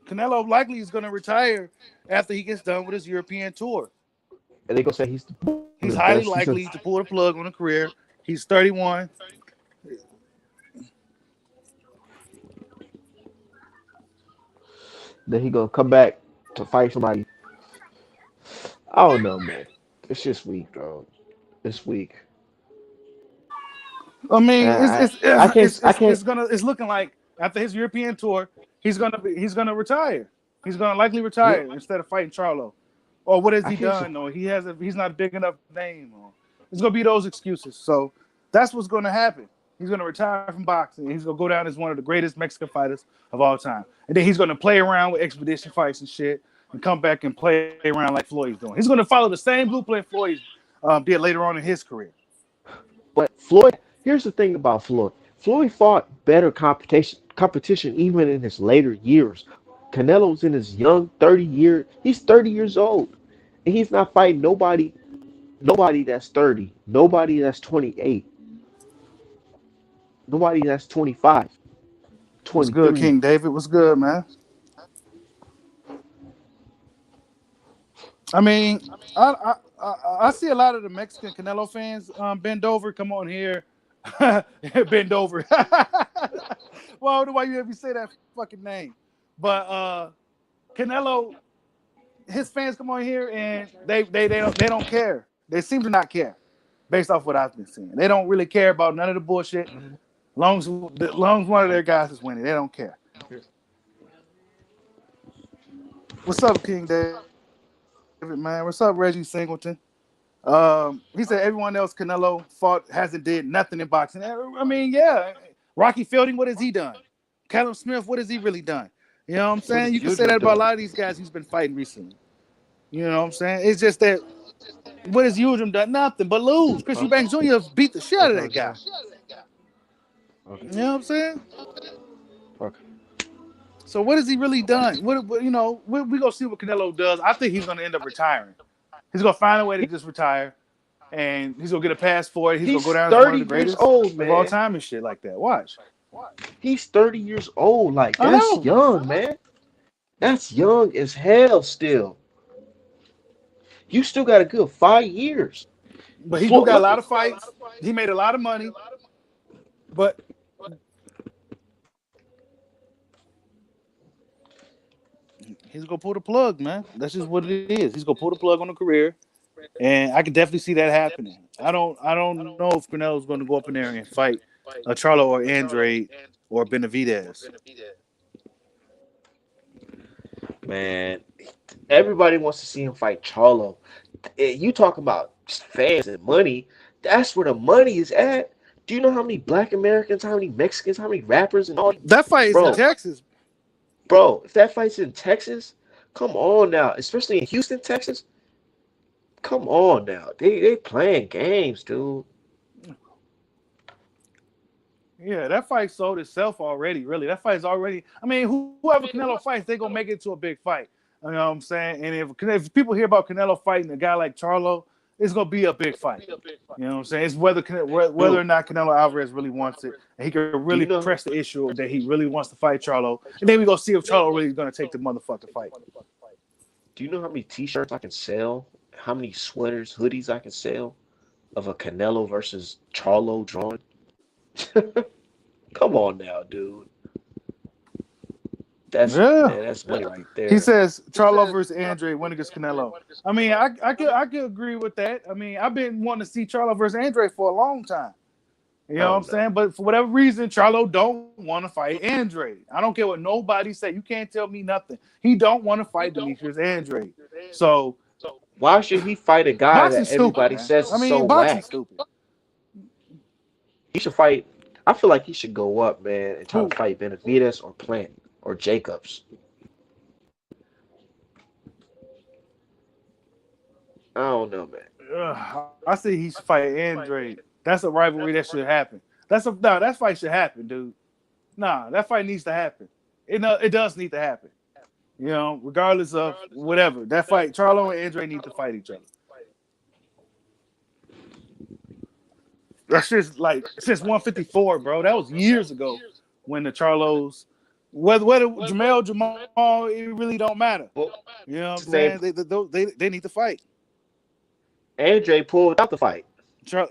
Speaker 1: Canelo likely is gonna retire after he gets done with his European tour.
Speaker 2: And they gonna say he's one of
Speaker 1: He's
Speaker 2: the
Speaker 1: highly
Speaker 2: best.
Speaker 1: likely to pull the plug on a career. He's 31.
Speaker 2: Then he gonna come back to fight somebody. I don't know, man. It's just weak, bro. It's weak.
Speaker 1: I mean,
Speaker 2: I can't.
Speaker 1: it's looking like after his European tour, he's gonna retire. He's gonna likely
Speaker 2: Yeah,
Speaker 1: retire instead of fighting Charlo. Or what has
Speaker 2: I
Speaker 1: he
Speaker 2: can't.
Speaker 1: done? Or he's not a big enough name. Or it's gonna be those excuses. So that's what's gonna happen. He's gonna retire from boxing. He's gonna go down as one of the greatest Mexican fighters of all time. And then he's gonna play around with expedition fights and shit, and come back and play around like Floyd's doing. He's gonna follow the same blueprint Floyd did later on in his career.
Speaker 2: But Floyd, here's the thing about Floyd. Floyd fought better competition even in his later years. Canelo's in his young 30 year. He's 30 years old, and he's not fighting nobody that's 30, nobody that's 28, nobody that's 25,
Speaker 1: What's good,
Speaker 2: 23.
Speaker 1: King David? What's good, man? I mean, I see a lot of the Mexican Canelo fans bend over, come on here, bend over. Well, I don't know why you ever say that fucking name, but Canelo, his fans come on here and they don't care. They seem to not care, based off what I've been seeing. They don't really care about none of the bullshit. Long as one of their guys is winning, they don't care. What's up, King David, man? What's up, Reggie Singleton? He said everyone else Canelo fought hasn't did nothing in boxing. I mean, yeah. Rocky Fielding, what has he done? Callum Smith, what has he really done? You know what I'm saying?
Speaker 2: What
Speaker 1: You
Speaker 2: is
Speaker 1: can say that
Speaker 2: Udrum
Speaker 1: about a lot
Speaker 2: doing?
Speaker 1: of these guys he's been fighting recently. You know what I'm saying? It's just that what has Udrum done? Nothing but lose. Chris
Speaker 2: Huh?
Speaker 1: Eubanks Jr. beat the shit out
Speaker 2: What
Speaker 1: of
Speaker 2: time
Speaker 1: that
Speaker 2: is it
Speaker 1: guy.
Speaker 2: now?
Speaker 1: You
Speaker 2: Okay.
Speaker 1: know what I'm saying?
Speaker 2: Okay.
Speaker 1: So what has he really done? We gonna see what Canelo does. I think he's gonna end up retiring. He's gonna find a way to just retire, and he's gonna get a pass for it. He's gonna go
Speaker 2: He's
Speaker 1: down as one of
Speaker 2: 30
Speaker 1: the
Speaker 2: years
Speaker 1: greatest
Speaker 2: old,
Speaker 1: of all
Speaker 2: man.
Speaker 1: time and shit like that. Watch.
Speaker 2: He's 30 years old. Like,
Speaker 1: I
Speaker 2: that's
Speaker 1: know,
Speaker 2: young, man. That's young as hell still. You still got a good 5 years.
Speaker 1: but he do
Speaker 2: Floyd,
Speaker 1: got a
Speaker 2: look,
Speaker 1: lot of fights. He made a lot of money, but he's gonna pull the plug, man. That's just what it is. He's gonna pull the plug on the career, and I can definitely see that happening. I don't know if Canelo's gonna go up in there and fight a Charlo or Andrade or Benavidez.
Speaker 2: man, everybody wants to see him fight Charlo. You talk about fans and money. That's where the money is at. Do you know how many Black Americans, how many Mexicans, how many rappers, and all?
Speaker 1: That fight is in
Speaker 2: Bro,
Speaker 1: Texas.
Speaker 2: bro, if that fight's in Texas, come on now. Especially in Houston, Texas, come on now. They playing games, dude.
Speaker 1: Yeah, that fight sold itself already. Really, that fight's already. I mean, whoever Canelo fights, they gonna make it to a big fight. You know what I'm saying? And if people hear about Canelo fighting a guy like Charlo, it's gonna be a big fight. You know what I'm saying? It's whether or
Speaker 2: Dude,
Speaker 1: not Canelo Alvarez really wants it, and he could
Speaker 2: do
Speaker 1: really
Speaker 2: you know?
Speaker 1: press the issue that he really wants to fight Charlo, and then we go see if Charlo really is going to take the motherfucking fight.
Speaker 2: Do you know how many T-shirts I can sell? How many sweaters, hoodies I can sell of a Canelo versus Charlo drawing? Come on now, dude. That's
Speaker 1: Yeah.
Speaker 2: man, that's money right
Speaker 1: He
Speaker 2: there.
Speaker 1: says Charlo versus Andre win against Canelo. I mean, I could agree with that. I mean, I've been wanting to see Charlo versus Andre for a long time. You
Speaker 2: I
Speaker 1: know what I'm
Speaker 2: don't know.
Speaker 1: saying? But for whatever reason, Charlo don't want to fight Andre. I don't care what nobody say. You can't tell me nothing. He don't want to fight Demetrius Andre. So
Speaker 2: Why should he fight a guy that
Speaker 1: boxing's stupid,
Speaker 2: everybody
Speaker 1: man.
Speaker 2: says
Speaker 1: I
Speaker 2: is so
Speaker 1: mean, boxing's
Speaker 2: whack?
Speaker 1: stupid.
Speaker 2: He should fight. I feel like he should go up, man, and try to
Speaker 1: Who?
Speaker 2: fight Benavidez or Plant or Jacobs. I don't know, man.
Speaker 1: I say he should fight Andre. That's a rivalry that should happen. That fight should happen, dude. Nah, that fight needs to happen. It does need to happen. You know, regardless of whatever. That fight, Charlo and Andre need to fight each other. That's just like since 154, bro. That was years ago when the Charlos, whether Jamal, it really don't matter.
Speaker 2: Well,
Speaker 1: You know what I'm
Speaker 2: his
Speaker 1: saying?
Speaker 2: name
Speaker 1: They need to fight.
Speaker 2: Andre pulled out the fight.
Speaker 1: Char-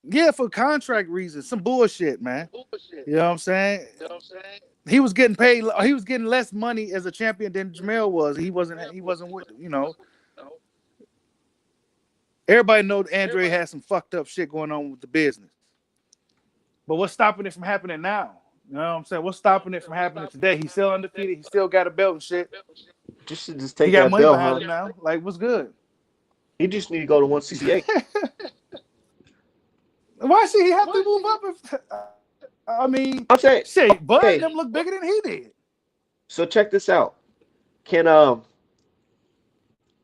Speaker 1: yeah, for contract reasons, some bullshit, man. You know what I'm saying? He was getting paid. He was getting less money as a champion than Jamel was. He wasn't. He wasn't with. You know, everybody knows Andre has some fucked up shit going on with the business. But what's stopping it from happening now? You know what I'm saying? What's stopping it from happening today? He's still undefeated. He still got a belt and shit.
Speaker 2: Just
Speaker 1: He
Speaker 2: take
Speaker 1: got
Speaker 2: that
Speaker 1: money
Speaker 2: belt,
Speaker 1: behind
Speaker 2: huh?
Speaker 1: him now. Like, what's good?
Speaker 2: He just need to go to 168.
Speaker 1: Why should he have to move up? I mean,
Speaker 2: I'm saying,
Speaker 1: shit, Bud and
Speaker 2: okay.
Speaker 1: them look bigger than he did.
Speaker 2: So check this out. Can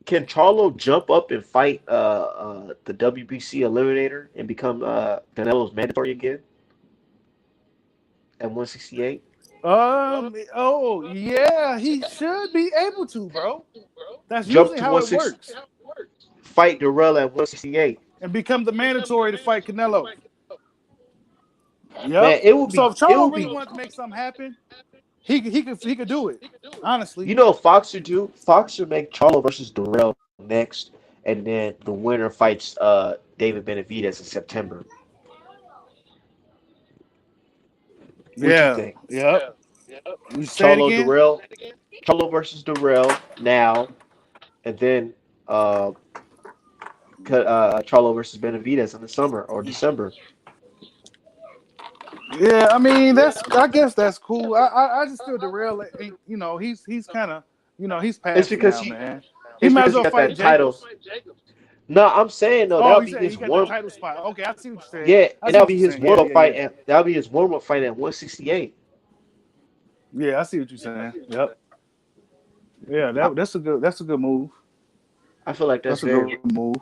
Speaker 2: can Charlo jump up and fight the WBC Eliminator and become Canelo's mandatory again at 168?
Speaker 1: Oh yeah, he should be able to, bro. That's
Speaker 2: Jump
Speaker 1: usually
Speaker 2: to
Speaker 1: how it
Speaker 2: 160,
Speaker 1: works,
Speaker 2: fight Durrell at 168.
Speaker 1: and become the mandatory to fight Canelo.
Speaker 2: Man,
Speaker 1: Yep. So if
Speaker 2: it
Speaker 1: Charlo
Speaker 2: would
Speaker 1: really
Speaker 2: be.
Speaker 1: wanted to make something happen, he could do it. Honestly,
Speaker 2: You know what Fox should do? Fox should make Charlo versus Durrell next, and then the winner fights David Benavidez in September. What you
Speaker 1: yeah,
Speaker 2: think?
Speaker 1: yep. You say it
Speaker 2: Charlo
Speaker 1: again?
Speaker 2: Durrell, Charlo versus Durrell now, and then uh, Charlo versus Benavidez in the summer or December.
Speaker 1: Yeah, I mean I guess that's cool. I just feel Darrell ain't. He's kind of he's
Speaker 2: It's
Speaker 1: past it
Speaker 2: because
Speaker 1: now,
Speaker 2: he
Speaker 1: man. He
Speaker 2: it's
Speaker 1: might as
Speaker 2: because he
Speaker 1: well
Speaker 2: got
Speaker 1: fight
Speaker 2: that title.
Speaker 1: Jacobs.
Speaker 2: No, I'm saying though
Speaker 1: Oh,
Speaker 2: that'll
Speaker 1: he
Speaker 2: be
Speaker 1: said he
Speaker 2: his
Speaker 1: got that
Speaker 2: warm.
Speaker 1: title spot. Okay, I see what you're saying.
Speaker 2: Yeah,
Speaker 1: I
Speaker 2: and
Speaker 1: see
Speaker 2: that'll
Speaker 1: what
Speaker 2: be
Speaker 1: you're
Speaker 2: his
Speaker 1: saying. Yeah,
Speaker 2: warm up
Speaker 1: yeah,
Speaker 2: fight.
Speaker 1: yeah.
Speaker 2: And that'll be his warm up fight at 168.
Speaker 1: Yeah, I see what you're saying. Yep. Yeah,
Speaker 2: I,
Speaker 1: that's a good move.
Speaker 2: I feel like that's
Speaker 1: That's a
Speaker 2: very.
Speaker 1: good move.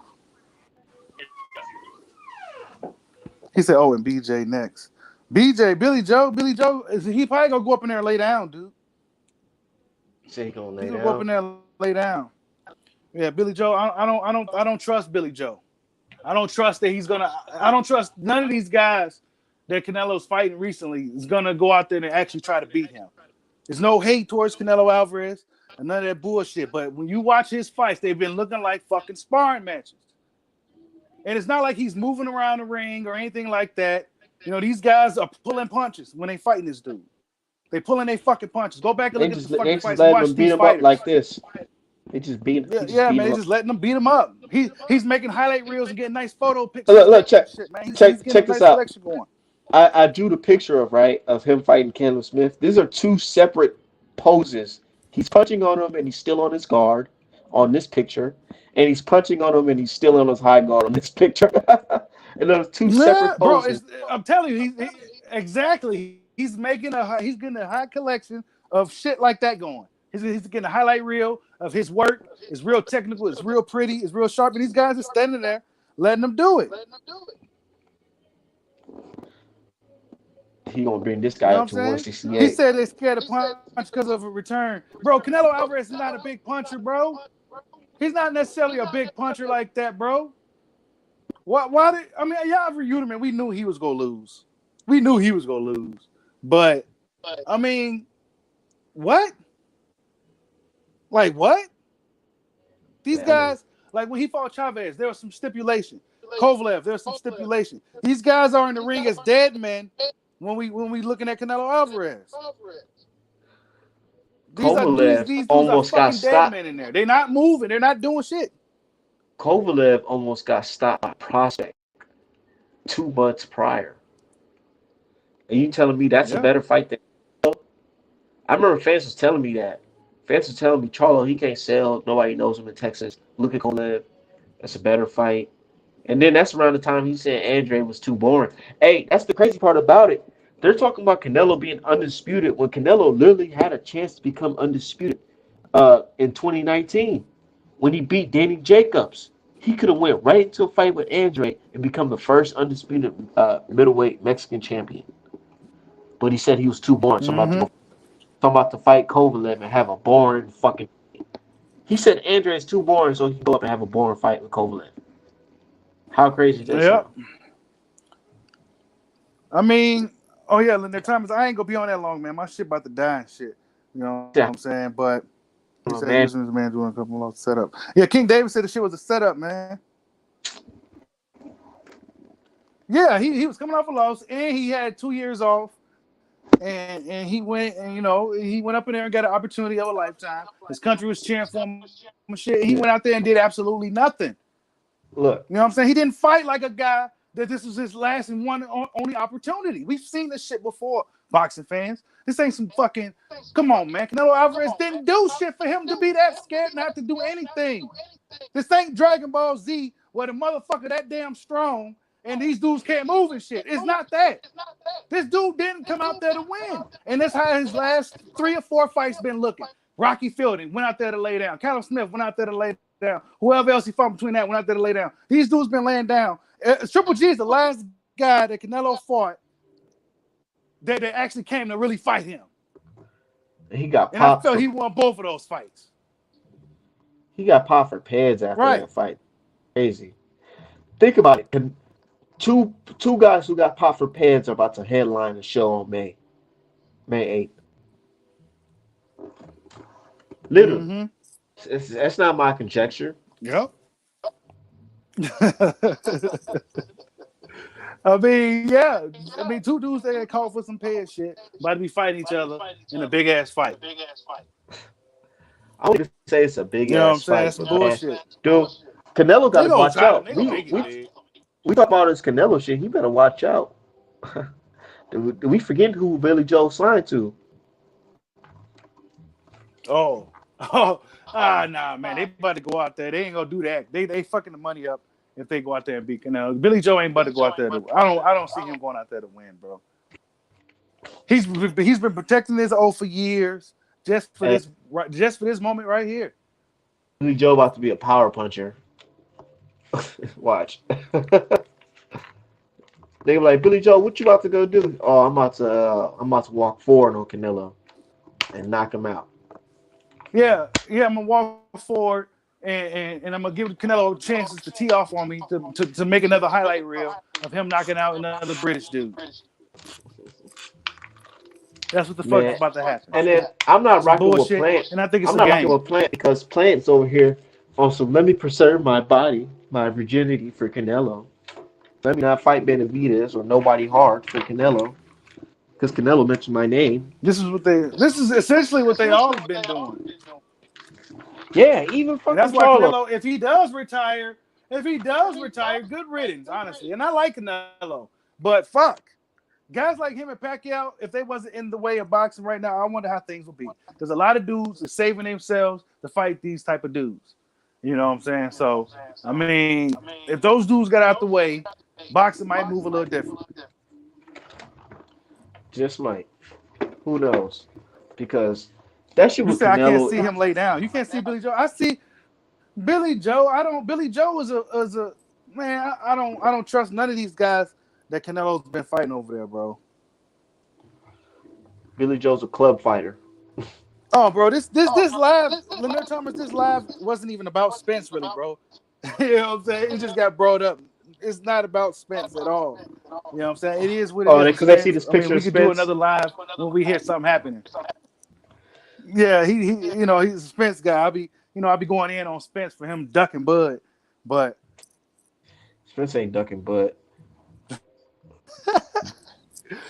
Speaker 1: He said, "Oh, and BJ next. BJ, Billy Joe is he probably gonna go up in there and lay down, dude.
Speaker 2: Say he gonna
Speaker 1: He's
Speaker 2: lay
Speaker 1: gonna go up
Speaker 2: down.
Speaker 1: in there and lay down. Yeah, Billy Joe. I don't trust Billy Joe. I don't trust that he's gonna. I don't trust none of these guys that Canelo's fighting recently is gonna go out there and actually try to beat him. There's no hate towards Canelo Alvarez and none of that bullshit. But when you watch his fights, they've been looking like fucking sparring matches. And it's not like he's moving around the ring or anything like that. These guys are pulling punches when they fighting this dude. They pulling their fucking punches. Go back and look at the
Speaker 2: They
Speaker 1: fucking
Speaker 2: just
Speaker 1: fights and
Speaker 2: letting
Speaker 1: watch
Speaker 2: them beat
Speaker 1: these
Speaker 2: him up like
Speaker 1: fighters.
Speaker 2: this.
Speaker 1: Yeah,
Speaker 2: He just
Speaker 1: yeah,
Speaker 2: beat
Speaker 1: man.
Speaker 2: him
Speaker 1: They
Speaker 2: up.
Speaker 1: just letting them beat him up. He's making highlight reels and getting nice photo
Speaker 2: Look,
Speaker 1: pictures
Speaker 2: look,
Speaker 1: and shit, man. He's getting
Speaker 2: check
Speaker 1: a
Speaker 2: this
Speaker 1: nice
Speaker 2: out.
Speaker 1: collection going.
Speaker 2: I drew the picture of him fighting Canelo Smith. These are two separate poses. He's punching on him and he's still on his guard on this picture, and he's punching on him and he's still on his high guard on this picture. And those two
Speaker 1: Yeah,
Speaker 2: separate
Speaker 1: bro.
Speaker 2: poses.
Speaker 1: I'm telling you, exactly. He's getting a high collection of shit like that going. He's getting a highlight reel of his work. It's real technical. It's real pretty. It's real sharp. And these guys are standing there letting them do it.
Speaker 2: He gonna bring this
Speaker 1: You
Speaker 2: guy
Speaker 1: know what
Speaker 2: up
Speaker 1: I'm
Speaker 2: to
Speaker 1: saying? He
Speaker 2: 168.
Speaker 1: said they're scared to punch because of a return. Bro, Canelo Alvarez is not a big puncher, bro. He's not necessarily a big puncher like that, bro. Why did I mean y'all reviewed him and we knew he was gonna lose. We knew he was gonna lose. But I mean, what? Like what? These
Speaker 2: Yeah, I mean,
Speaker 1: guys, like when he fought Chavez, there was some stipulation. Kovalev, there was some stipulation. These guys are in the ring as dead men when we looking at Canelo Alvarez.
Speaker 2: Kovalev
Speaker 1: These dudes are
Speaker 2: almost got
Speaker 1: fucking dead
Speaker 2: stopped.
Speaker 1: men in there. They're not moving. They're not doing shit.
Speaker 2: Kovalev almost got stopped by Prospect 2 months prior. And you telling me that's a
Speaker 1: Yeah.
Speaker 2: better fight than I remember fans was telling me that. Fans was telling me Charlo, he can't sell. Nobody knows him in Texas. Look at Kovalev. That's a better fight. And then that's around the time he said Andre was too boring. Hey, that's the crazy part about it. They're talking about Canelo being undisputed when Canelo literally had a chance to become undisputed in 2019 when he beat Danny Jacobs. He could have went right into a fight with Andre and become the first undisputed middleweight Mexican champion. But he said he was too boring,
Speaker 1: Mm-hmm.
Speaker 2: so I'm about to fight Kovalev and have a boring fucking. He said Andre is too boring, so he can go up and have a boring fight with Kovalev. How crazy does that
Speaker 1: Yep.
Speaker 2: sound?
Speaker 1: I mean, oh yeah, Linda Thomas, I ain't gonna be on that long, man. My shit about to die and shit. You know what I'm
Speaker 2: Yeah,
Speaker 1: saying? But he said he was
Speaker 2: man.
Speaker 1: in his man doing a couple of setup. Yeah, King David said the shit was a setup, man. Yeah, he was coming off a loss and he had 2 years off. And he went and he went up in there and got an opportunity of a lifetime. His country was cheering for him and shit. He went out there and did absolutely nothing. You know
Speaker 2: Look,
Speaker 1: what I'm saying? He didn't fight like a guy that this was his last and one only opportunity. We've seen this shit before, boxing fans. This ain't some fucking. Come on, man. Canelo Alvarez didn't do shit for him to be that scared not to do anything. This ain't Dragon Ball Z where the motherfucker that damn strong and these dudes can't move and shit. It's not that. This dude didn't come out there to win. And that's how his last 3 or 4 fights been looking. Rocky Fielding went out there to lay down. Callum Smith went out there to lay down. Whoever else he fought between that went out there to lay down. These dudes been laying down. Triple G is the last guy that Canelo fought that actually came to really fight him.
Speaker 2: he got
Speaker 1: And I
Speaker 2: popped
Speaker 1: felt
Speaker 2: for
Speaker 1: he won both of those fights.
Speaker 2: pads after
Speaker 1: Right.
Speaker 2: that fight. Crazy. Think about it. Two guys who got popped for pads are about to headline the show on May 8th. Literally,
Speaker 1: Mm-hmm.
Speaker 2: that's not my conjecture.
Speaker 1: Yep. I mean, yeah. I mean, two dudes that got called for some pay shit about to be fighting each other in a big ass fight.
Speaker 2: I wouldn't even say it's a big
Speaker 1: You know what
Speaker 2: ass
Speaker 1: I'm saying?
Speaker 2: fight,
Speaker 1: That's some
Speaker 2: but man,
Speaker 1: bullshit.
Speaker 2: dude, Canelo got
Speaker 1: They
Speaker 2: to
Speaker 1: gonna
Speaker 2: watch
Speaker 1: try to,
Speaker 2: out.
Speaker 1: they gonna make it big.
Speaker 2: We talk about this Canelo shit. He better watch out. Do we forget who Billy Joe signed to?
Speaker 1: Oh, oh, nah, man. They about to go out there. They ain't gonna do that. They fucking the money up if they go out there and beat Canelo. Billy Joe ain't about to go out there to. I don't see him going out there to win, bro. He's been protecting his oath for years
Speaker 2: Hey,
Speaker 1: just for this moment right here.
Speaker 2: Billy Joe about to be a power puncher. Watch. They were like, Billy Joe, what you about to go do? Oh, I'm about to walk forward on Canelo and knock him out.
Speaker 1: Yeah, I'm gonna walk forward and I'm gonna give Canelo chances to tee off on me to make another highlight reel of him knocking out another British dude. That's what the fuck is
Speaker 2: Man.
Speaker 1: about to happen.
Speaker 2: And then I'm not
Speaker 1: Some
Speaker 2: rocking with
Speaker 1: bullshit,
Speaker 2: Plant.
Speaker 1: and I think it's
Speaker 2: I'm
Speaker 1: a
Speaker 2: not rocking
Speaker 1: game.
Speaker 2: with Plant because Plant's over here on some let me preserve my body, my virginity for Canelo. Let me not fight Benavidez or nobody hard for Canelo. Because Canelo mentioned my name.
Speaker 1: This is essentially what they all have been doing.
Speaker 2: Yeah, even
Speaker 1: And that's
Speaker 2: fucking
Speaker 1: why
Speaker 2: Charlo.
Speaker 1: Canelo, if he does retire, good riddance, honestly. And I like Canelo, but fuck. Guys like him and Pacquiao, if they wasn't in the way of boxing right now, I wonder how things would be. There's a lot of dudes that are saving themselves to fight these type of dudes. You know what I'm saying? So, I mean, if those dudes got out the way, boxing might move a little different.
Speaker 2: Just might. Who knows? Because that shit
Speaker 1: You
Speaker 2: with
Speaker 1: said I can't
Speaker 2: Canelo.
Speaker 1: see him lay down. You can't see Billy Joe. I see Billy Joe. I don't. Billy Joe is a man. I don't trust none of these guys that Canelo's been fighting over there, bro.
Speaker 2: Billy Joe's a club fighter.
Speaker 1: Oh, bro, this live, Lanier Thomas, this live wasn't even about Spence, really, bro. You know what I'm saying? It just got brought up. it's not about Spence at all. You know what I'm saying? It is what it
Speaker 2: Oh,
Speaker 1: is with
Speaker 2: because they see
Speaker 1: Spence.
Speaker 2: this
Speaker 1: I mean,
Speaker 2: picture
Speaker 1: we
Speaker 2: of
Speaker 1: could do
Speaker 2: Spence.
Speaker 1: another live when we hear something happening. Yeah, he he's a Spence guy. I'll be going in on Spence for him ducking Bud, but
Speaker 2: Spence ain't ducking, but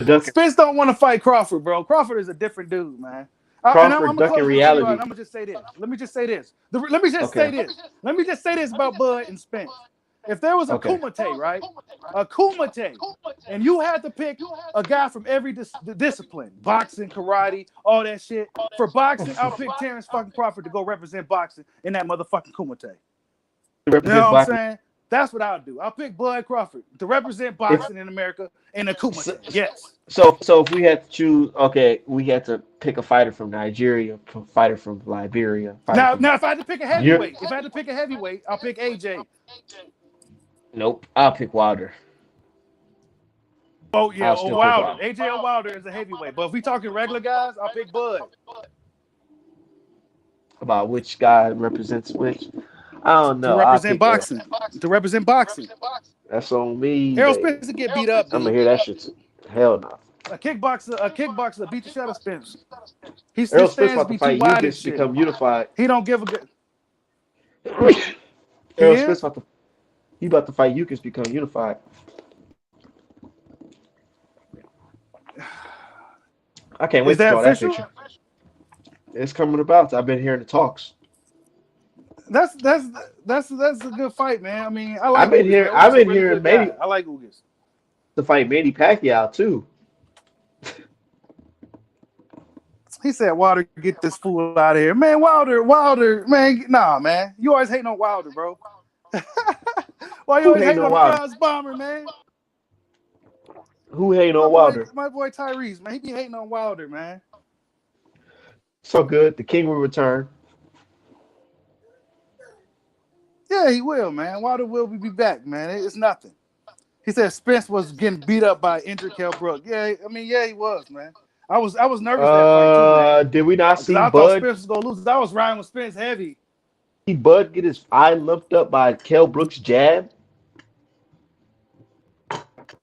Speaker 2: ducking
Speaker 1: Spence don't want to fight Crawford, bro. Crawford is a different dude, man. I'm
Speaker 2: Crawford
Speaker 1: gonna
Speaker 2: ducking
Speaker 1: close this video out. And
Speaker 2: reality.
Speaker 1: I'm gonna just say this. Let me just say this. Let me just say
Speaker 2: Okay,
Speaker 1: this. Let me just say this about Bud and Spence. If there was a
Speaker 2: okay.
Speaker 1: Kumite, right? A Kumite, and you had to pick a guy from every discipline, boxing, karate, all that shit. For boxing, I'll pick Terrence fucking Crawford to go represent boxing in that motherfucking Kumite. You know
Speaker 2: Represent
Speaker 1: what I'm
Speaker 2: black.
Speaker 1: saying? That's what I'll do. I'll pick Bud Crawford to represent
Speaker 2: If
Speaker 1: boxing in America in a
Speaker 2: so,
Speaker 1: Kumite. Yes.
Speaker 2: so if we had to choose, okay, we had to pick a fighter from Nigeria, a fighter from Liberia, fighter
Speaker 1: Now,
Speaker 2: from
Speaker 1: if I had to pick a
Speaker 2: Europe.
Speaker 1: heavyweight, I'll pick AJ.
Speaker 2: Nope, I'll pick Wilder.
Speaker 1: Oh yeah,
Speaker 2: I'll
Speaker 1: or
Speaker 2: still pick
Speaker 1: Wilder.
Speaker 2: Wilder.
Speaker 1: AJ or Wilder is a heavyweight. But if we talking regular guys, I'll pick Bud
Speaker 2: About which guy represents which. I don't
Speaker 1: to
Speaker 2: know. I'll
Speaker 1: represent
Speaker 2: pick Errol.
Speaker 1: boxing. To represent boxing.
Speaker 2: That's on me,
Speaker 1: Errol
Speaker 2: baby.
Speaker 1: Spence will get beat up,
Speaker 2: I'm gonna
Speaker 1: dude.
Speaker 2: hear that shit too. Hell no.
Speaker 1: A kickboxer beat the shit out of Spence. His
Speaker 2: Errol Spence
Speaker 1: stands
Speaker 2: about to
Speaker 1: be too
Speaker 2: fight
Speaker 1: wide and
Speaker 2: Ugas,
Speaker 1: shit.
Speaker 2: become unified.
Speaker 1: He don't give a good. He
Speaker 2: Errol Spence
Speaker 1: is.
Speaker 2: about to he about to fight Ugas, become unified. I can't
Speaker 1: Is
Speaker 2: wait to
Speaker 1: that
Speaker 2: draw that
Speaker 1: official?
Speaker 2: picture. It's coming about. I've been hearing the talks.
Speaker 1: That's that's that's a good fight, man. I mean, I
Speaker 2: I've
Speaker 1: like
Speaker 2: been
Speaker 1: Ugas,
Speaker 2: here.
Speaker 1: man.
Speaker 2: I've
Speaker 1: Ugas a
Speaker 2: been
Speaker 1: really
Speaker 2: hearing
Speaker 1: good guy.
Speaker 2: maybe
Speaker 1: I like Ugas.
Speaker 2: to fight Manny Pacquiao too.
Speaker 1: He said, "Wilder, get this fool out of here, man." Wilder, man. Nah, man. You always hating on Wilder, bro. Why you
Speaker 2: Who
Speaker 1: always
Speaker 2: hating
Speaker 1: hating
Speaker 2: on
Speaker 1: on the
Speaker 2: Wilder?
Speaker 1: Bronze Bomber, man?
Speaker 2: Who hating
Speaker 1: My
Speaker 2: on
Speaker 1: boy,
Speaker 2: Wilder?
Speaker 1: my boy Tyrese, man. He be hating on Wilder, man.
Speaker 2: So good. The king will return.
Speaker 1: Yeah, he will, man. Wilder will be back, man. It's nothing. He said Spence was getting beat up by injured Kell Brook. Yeah, I mean, yeah, he was, man. I was nervous that fight too, man,
Speaker 2: Did we not
Speaker 1: because
Speaker 2: see
Speaker 1: I thought
Speaker 2: Bud?
Speaker 1: Spence was gonna lose. I was riding with Spence heavy.
Speaker 2: See Bud get his eye lumped up by Kell Brook's jab.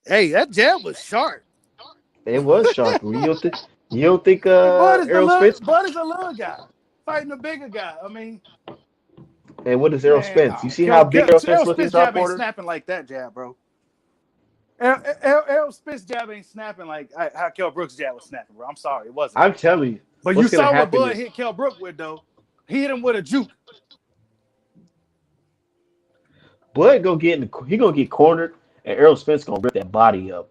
Speaker 1: Hey, that jab was sharp.
Speaker 2: It was sharp. You don't think
Speaker 1: And
Speaker 2: Errol Spence?
Speaker 1: Bud is a little guy fighting a bigger guy. I mean,
Speaker 2: And what is Errol
Speaker 1: man,
Speaker 2: Spence? You
Speaker 1: no.
Speaker 2: see how big Errol Spence
Speaker 1: Errol
Speaker 2: look in
Speaker 1: Spence
Speaker 2: South
Speaker 1: jab ain't
Speaker 2: Florida?
Speaker 1: snapping like that jab, bro. Errol Spence jab ain't snapping like how Kell Brook's jab was snapping, bro. I'm sorry, it wasn't.
Speaker 2: I'm telling you,
Speaker 1: But you
Speaker 2: what's gonna
Speaker 1: saw what
Speaker 2: happen
Speaker 1: Bud
Speaker 2: is
Speaker 1: hit Kell Brook with, though. He hit him with a juke.
Speaker 2: Bud he gonna get cornered, and Errol Spence gonna rip that body up,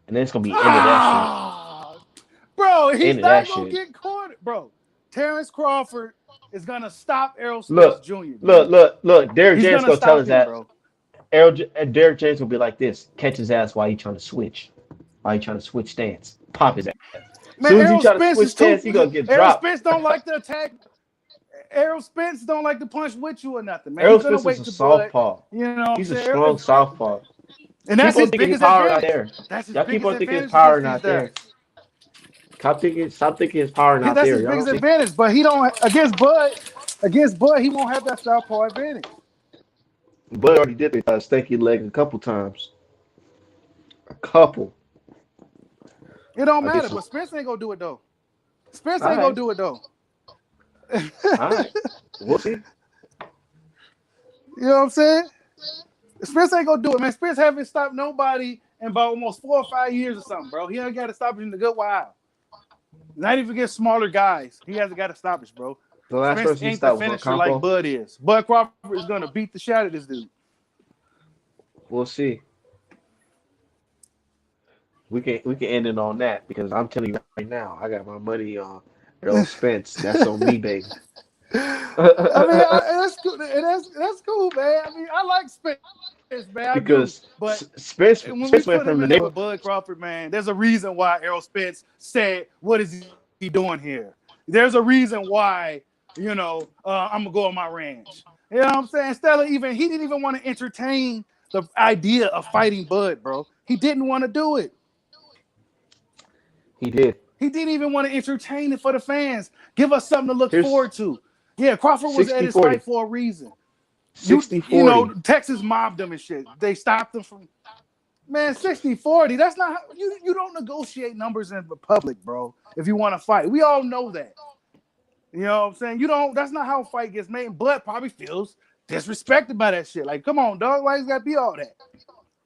Speaker 2: and then it's gonna be end of that shit.
Speaker 1: Ah, bro, he's
Speaker 2: End of that
Speaker 1: not gonna
Speaker 2: shit.
Speaker 1: get cornered, bro. Terrence Crawford is gonna stop Errol Spence
Speaker 2: Look,
Speaker 1: Jr., dude.
Speaker 2: look. Derrick
Speaker 1: He's
Speaker 2: James
Speaker 1: gonna
Speaker 2: gonna tell
Speaker 1: stop
Speaker 2: us
Speaker 1: him,
Speaker 2: that
Speaker 1: bro.
Speaker 2: Derrick James will be like this: catch his ass while he trying to switch, stance, pop his ass.
Speaker 1: Man,
Speaker 2: Soon as he try to switch stance, he gonna get
Speaker 1: Errol
Speaker 2: dropped.
Speaker 1: Spence don't like to attack. Errol Spence don't like to punch with you or nothing, man.
Speaker 2: Errol
Speaker 1: He's gonna
Speaker 2: Spence is
Speaker 1: wait
Speaker 2: a
Speaker 1: to Bud.
Speaker 2: southpaw.
Speaker 1: You know what I'm
Speaker 2: He's a
Speaker 1: saying?
Speaker 2: strong southpaw.
Speaker 1: And that's
Speaker 2: People
Speaker 1: his
Speaker 2: thinking his
Speaker 1: biggest
Speaker 2: power not
Speaker 1: advantage.
Speaker 2: there.
Speaker 1: That's his
Speaker 2: Y'all keep
Speaker 1: biggest
Speaker 2: on thinking his
Speaker 1: advantage
Speaker 2: power
Speaker 1: against
Speaker 2: not
Speaker 1: these
Speaker 2: there.
Speaker 1: guys.
Speaker 2: Stop thinking his power not
Speaker 1: That's
Speaker 2: there.
Speaker 1: his
Speaker 2: Y'all don't
Speaker 1: biggest
Speaker 2: see.
Speaker 1: advantage. But he don't against Bud. Against Bud, he won't have that southpaw advantage.
Speaker 2: Bud already did the stanky leg a couple times. A couple.
Speaker 1: It don't
Speaker 2: I guess.
Speaker 1: matter. But Spence ain't gonna do it though. Spence
Speaker 2: All
Speaker 1: ain't gonna
Speaker 2: right.
Speaker 1: do it though.
Speaker 2: All right. We'll see.
Speaker 1: You know what I'm saying? Spence ain't gonna do it, man. Spence haven't stopped nobody in about almost 4 or 5 years or something, bro. He ain't got to stop it in a good while. Not even against smaller guys. He hasn't got to stop us, bro.
Speaker 2: The last
Speaker 1: Spence
Speaker 2: person he
Speaker 1: ain't the
Speaker 2: stopped was
Speaker 1: finisher like
Speaker 2: Ocampo.
Speaker 1: Bud is. Bud Crawford is gonna beat the shit out of this dude.
Speaker 2: We'll see. We can end it on that because I'm telling you right now, I got my money on Errol Spence. That's on me, baby.
Speaker 1: I mean, that's cool. That's cool, man. I mean, I like Spence, man. I do.
Speaker 2: Because
Speaker 1: But
Speaker 2: Spence
Speaker 1: when we
Speaker 2: Spence
Speaker 1: put
Speaker 2: went
Speaker 1: him in
Speaker 2: from the
Speaker 1: there with
Speaker 2: neighborhood.
Speaker 1: Bud Crawford, man, there's a reason why Errol Spence said, "What is he doing here?" There's a reason why, I'm gonna go on my ranch. You know what I'm saying? He didn't even want to entertain the idea of fighting Bud, bro. He didn't want to do it.
Speaker 2: He did.
Speaker 1: He didn't even want to entertain it for the fans. Give us something to look
Speaker 2: Here's
Speaker 1: forward to. Yeah, Crawford was at his
Speaker 2: 60-40.
Speaker 1: fight for a reason. You know,
Speaker 2: 60-40.
Speaker 1: Texas mobbed them and shit. They stopped them from, man, 60-40. That's not how, you don't negotiate numbers in the public, bro. If you want to fight, we all know that. You know what I'm saying? You don't. That's not how a fight gets made. Bud probably feels disrespected by that shit. Like, come on, dog. Why you gotta be all that?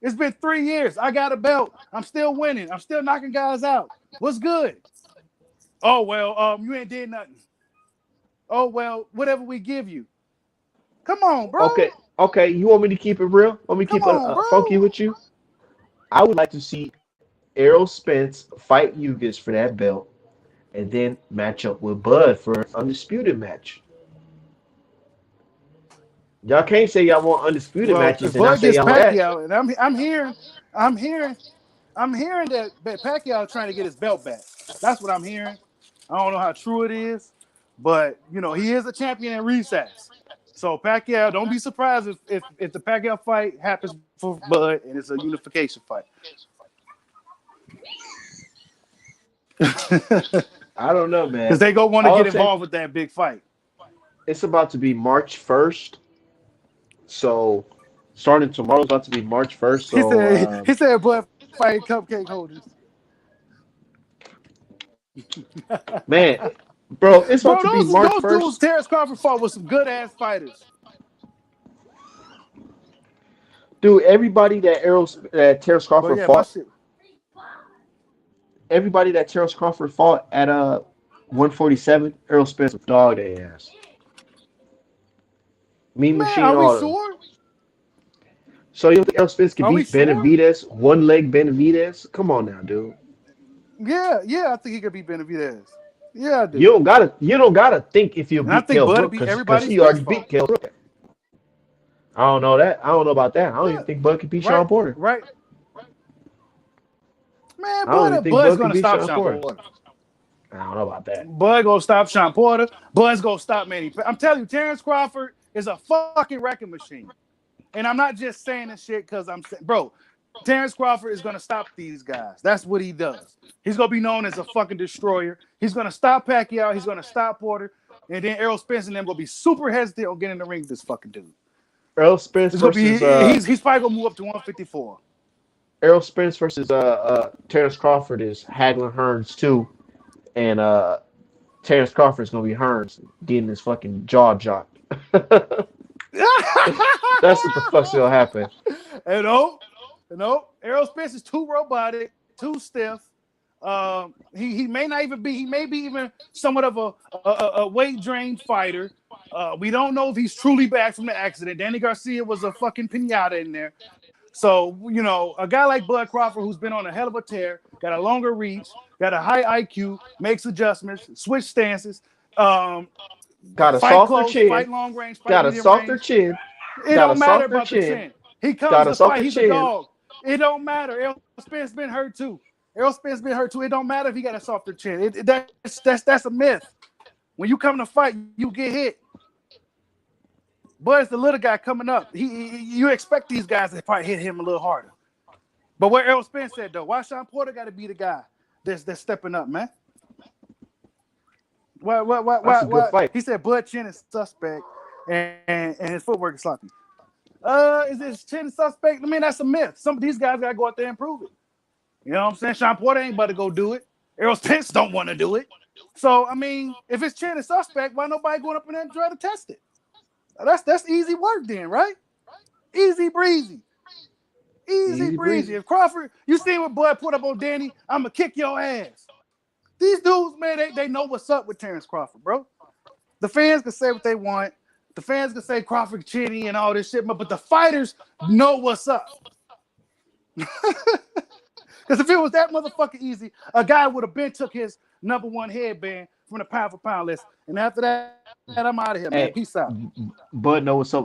Speaker 1: It's been 3 years. I got a belt. I'm still winning. I'm still knocking guys out. What's good? Oh well, you ain't did nothing. Oh well, whatever we give you. Come on, bro.
Speaker 2: Okay. You want me to keep it real? Want me to
Speaker 1: Come
Speaker 2: keep it
Speaker 1: on,
Speaker 2: funky
Speaker 1: bro.
Speaker 2: with you? I would like to see Errol Spence fight Yugas for that belt, and then match up with Bud for an undisputed match. Y'all can't say y'all want undisputed
Speaker 1: Well,
Speaker 2: matches
Speaker 1: if
Speaker 2: and I
Speaker 1: Bud
Speaker 2: say
Speaker 1: gets
Speaker 2: y'all want that.
Speaker 1: Pacquiao, and I'm hearing, I'm hearing that Pacquiao trying to get his belt back. That's what I'm hearing. I don't know how true it is, but you know he is a champion in recess. So Pacquiao, don't be surprised if the Pacquiao fight happens for Bud and it's a unification fight.
Speaker 2: I don't know,
Speaker 1: Because
Speaker 2: man.
Speaker 1: they go want to
Speaker 2: All
Speaker 1: get
Speaker 2: I'm saying,
Speaker 1: involved with that big fight.
Speaker 2: it's about to be March 1st. So starting tomorrow's about to be March 1st.
Speaker 1: He
Speaker 2: So
Speaker 1: said he said Bud fighting cupcake holders.
Speaker 2: man, bro, it's about
Speaker 1: Bro,
Speaker 2: to be March
Speaker 1: those dudes
Speaker 2: 1st.
Speaker 1: Terrence Crawford fought with some good ass fighters.
Speaker 2: Dude, everybody that Terrence
Speaker 1: But
Speaker 2: Crawford
Speaker 1: yeah, my
Speaker 2: fought,
Speaker 1: shit.
Speaker 2: everybody that Terrence Crawford fought at 147, Errol Spence dog their ass. Mean
Speaker 1: Man,
Speaker 2: Machine,
Speaker 1: are we
Speaker 2: all of them.
Speaker 1: sure?
Speaker 2: So you don't think Errol Spence can
Speaker 1: Are we
Speaker 2: beat
Speaker 1: sure?
Speaker 2: Benavidez, one leg Benavidez? Come on now, dude.
Speaker 1: Yeah, I think he could beat Benavidez. Yeah, I
Speaker 2: You
Speaker 1: do.
Speaker 2: don't gotta think if you'll
Speaker 1: And I
Speaker 2: beat
Speaker 1: think
Speaker 2: Kell
Speaker 1: Bud will
Speaker 2: Brook
Speaker 1: beat
Speaker 2: because
Speaker 1: everybody's
Speaker 2: he
Speaker 1: Spence
Speaker 2: already
Speaker 1: fought.
Speaker 2: beat Kell Brook. I don't know that. I don't know about that. I don't even
Speaker 1: Yeah,
Speaker 2: think Bud can beat
Speaker 1: right,
Speaker 2: Sean Porter.
Speaker 1: right. Man,
Speaker 2: I don't even think
Speaker 1: Bud's
Speaker 2: Bud can
Speaker 1: gonna
Speaker 2: beat
Speaker 1: stop
Speaker 2: Sean
Speaker 1: Sean
Speaker 2: Porter.
Speaker 1: Porter.
Speaker 2: I don't know about that.
Speaker 1: Bud gonna stop Sean Porter. Bud's gonna stop Manny. I'm telling you, Terrence Crawford is a fucking wrecking machine. And I'm not just saying this shit because I'm saying, bro, Terrence Crawford is gonna stop these guys. That's what he does. He's gonna be known as a fucking destroyer. He's gonna stop Pacquiao. He's gonna stop Porter. And then Errol Spence and them gonna be super hesitant on getting in the ring with this fucking dude.
Speaker 2: Errol Spence
Speaker 1: It's gonna be
Speaker 2: versus
Speaker 1: he's probably gonna move up to 154.
Speaker 2: Terrence Crawford is Hagler Hearns too, and Terrence Crawford's gonna be Hearns getting his fucking jaw dropped. That's what the fuck's gonna happen.
Speaker 1: And no, Errol Spence is too robotic, too stiff. He may not even be. He may be even somewhat of a weight drained fighter. We don't know if he's truly back from the accident. Danny Garcia was a fucking pinata in there. So you know, a guy like Bud Crawford, who's been on a hell of a tear, got a longer reach, got a high IQ, makes adjustments, switch stances, um,
Speaker 2: Got a
Speaker 1: fight
Speaker 2: softer
Speaker 1: close,
Speaker 2: chin.
Speaker 1: fight long range, fight
Speaker 2: Got a
Speaker 1: medium
Speaker 2: softer
Speaker 1: range.
Speaker 2: chin.
Speaker 1: It
Speaker 2: Got a
Speaker 1: don't matter
Speaker 2: softer
Speaker 1: about the
Speaker 2: chin.
Speaker 1: chin. He comes
Speaker 2: Got a
Speaker 1: to fight.
Speaker 2: softer
Speaker 1: He's a
Speaker 2: chin.
Speaker 1: dog. It don't matter. Errol Spence been hurt too. Errol Spence been hurt too. It don't matter if he got a softer chin. That's a myth. When you come to fight, you get hit. But it's the little guy coming up. You expect these guys to probably hit him a little harder. But what Errol Spence said though, why Sean Porter got to be the guy that's stepping up, man?
Speaker 2: That's a good
Speaker 1: What?
Speaker 2: fight.
Speaker 1: He said Bud Chin is suspect and his footwork is sloppy. Is this chin suspect? I mean, that's a myth. Some of these guys gotta go out there and prove it. You know what I'm saying? Sean Porter ain't about to go do it. Errol Spence don't want to do it. So I mean, if it's chin is suspect, why nobody going up in there and try to test it? That's easy work then, right? Easy breezy. Easy
Speaker 2: Easy
Speaker 1: breezy.
Speaker 2: breezy.
Speaker 1: If Crawford, you seen what Bud put up on Danny, I'ma kick your ass. These dudes, man, they know what's up with Terrence Crawford, bro. The fans can say what they want. The fans can say Crawford chinny and all this shit, but the fighters know what's up. Because if it was that motherfucking easy, a guy would have been took his number one headband from the pound for pound list. And after that, I'm out of here, man.
Speaker 2: Hey,
Speaker 1: Peace out.
Speaker 2: Bud know what's up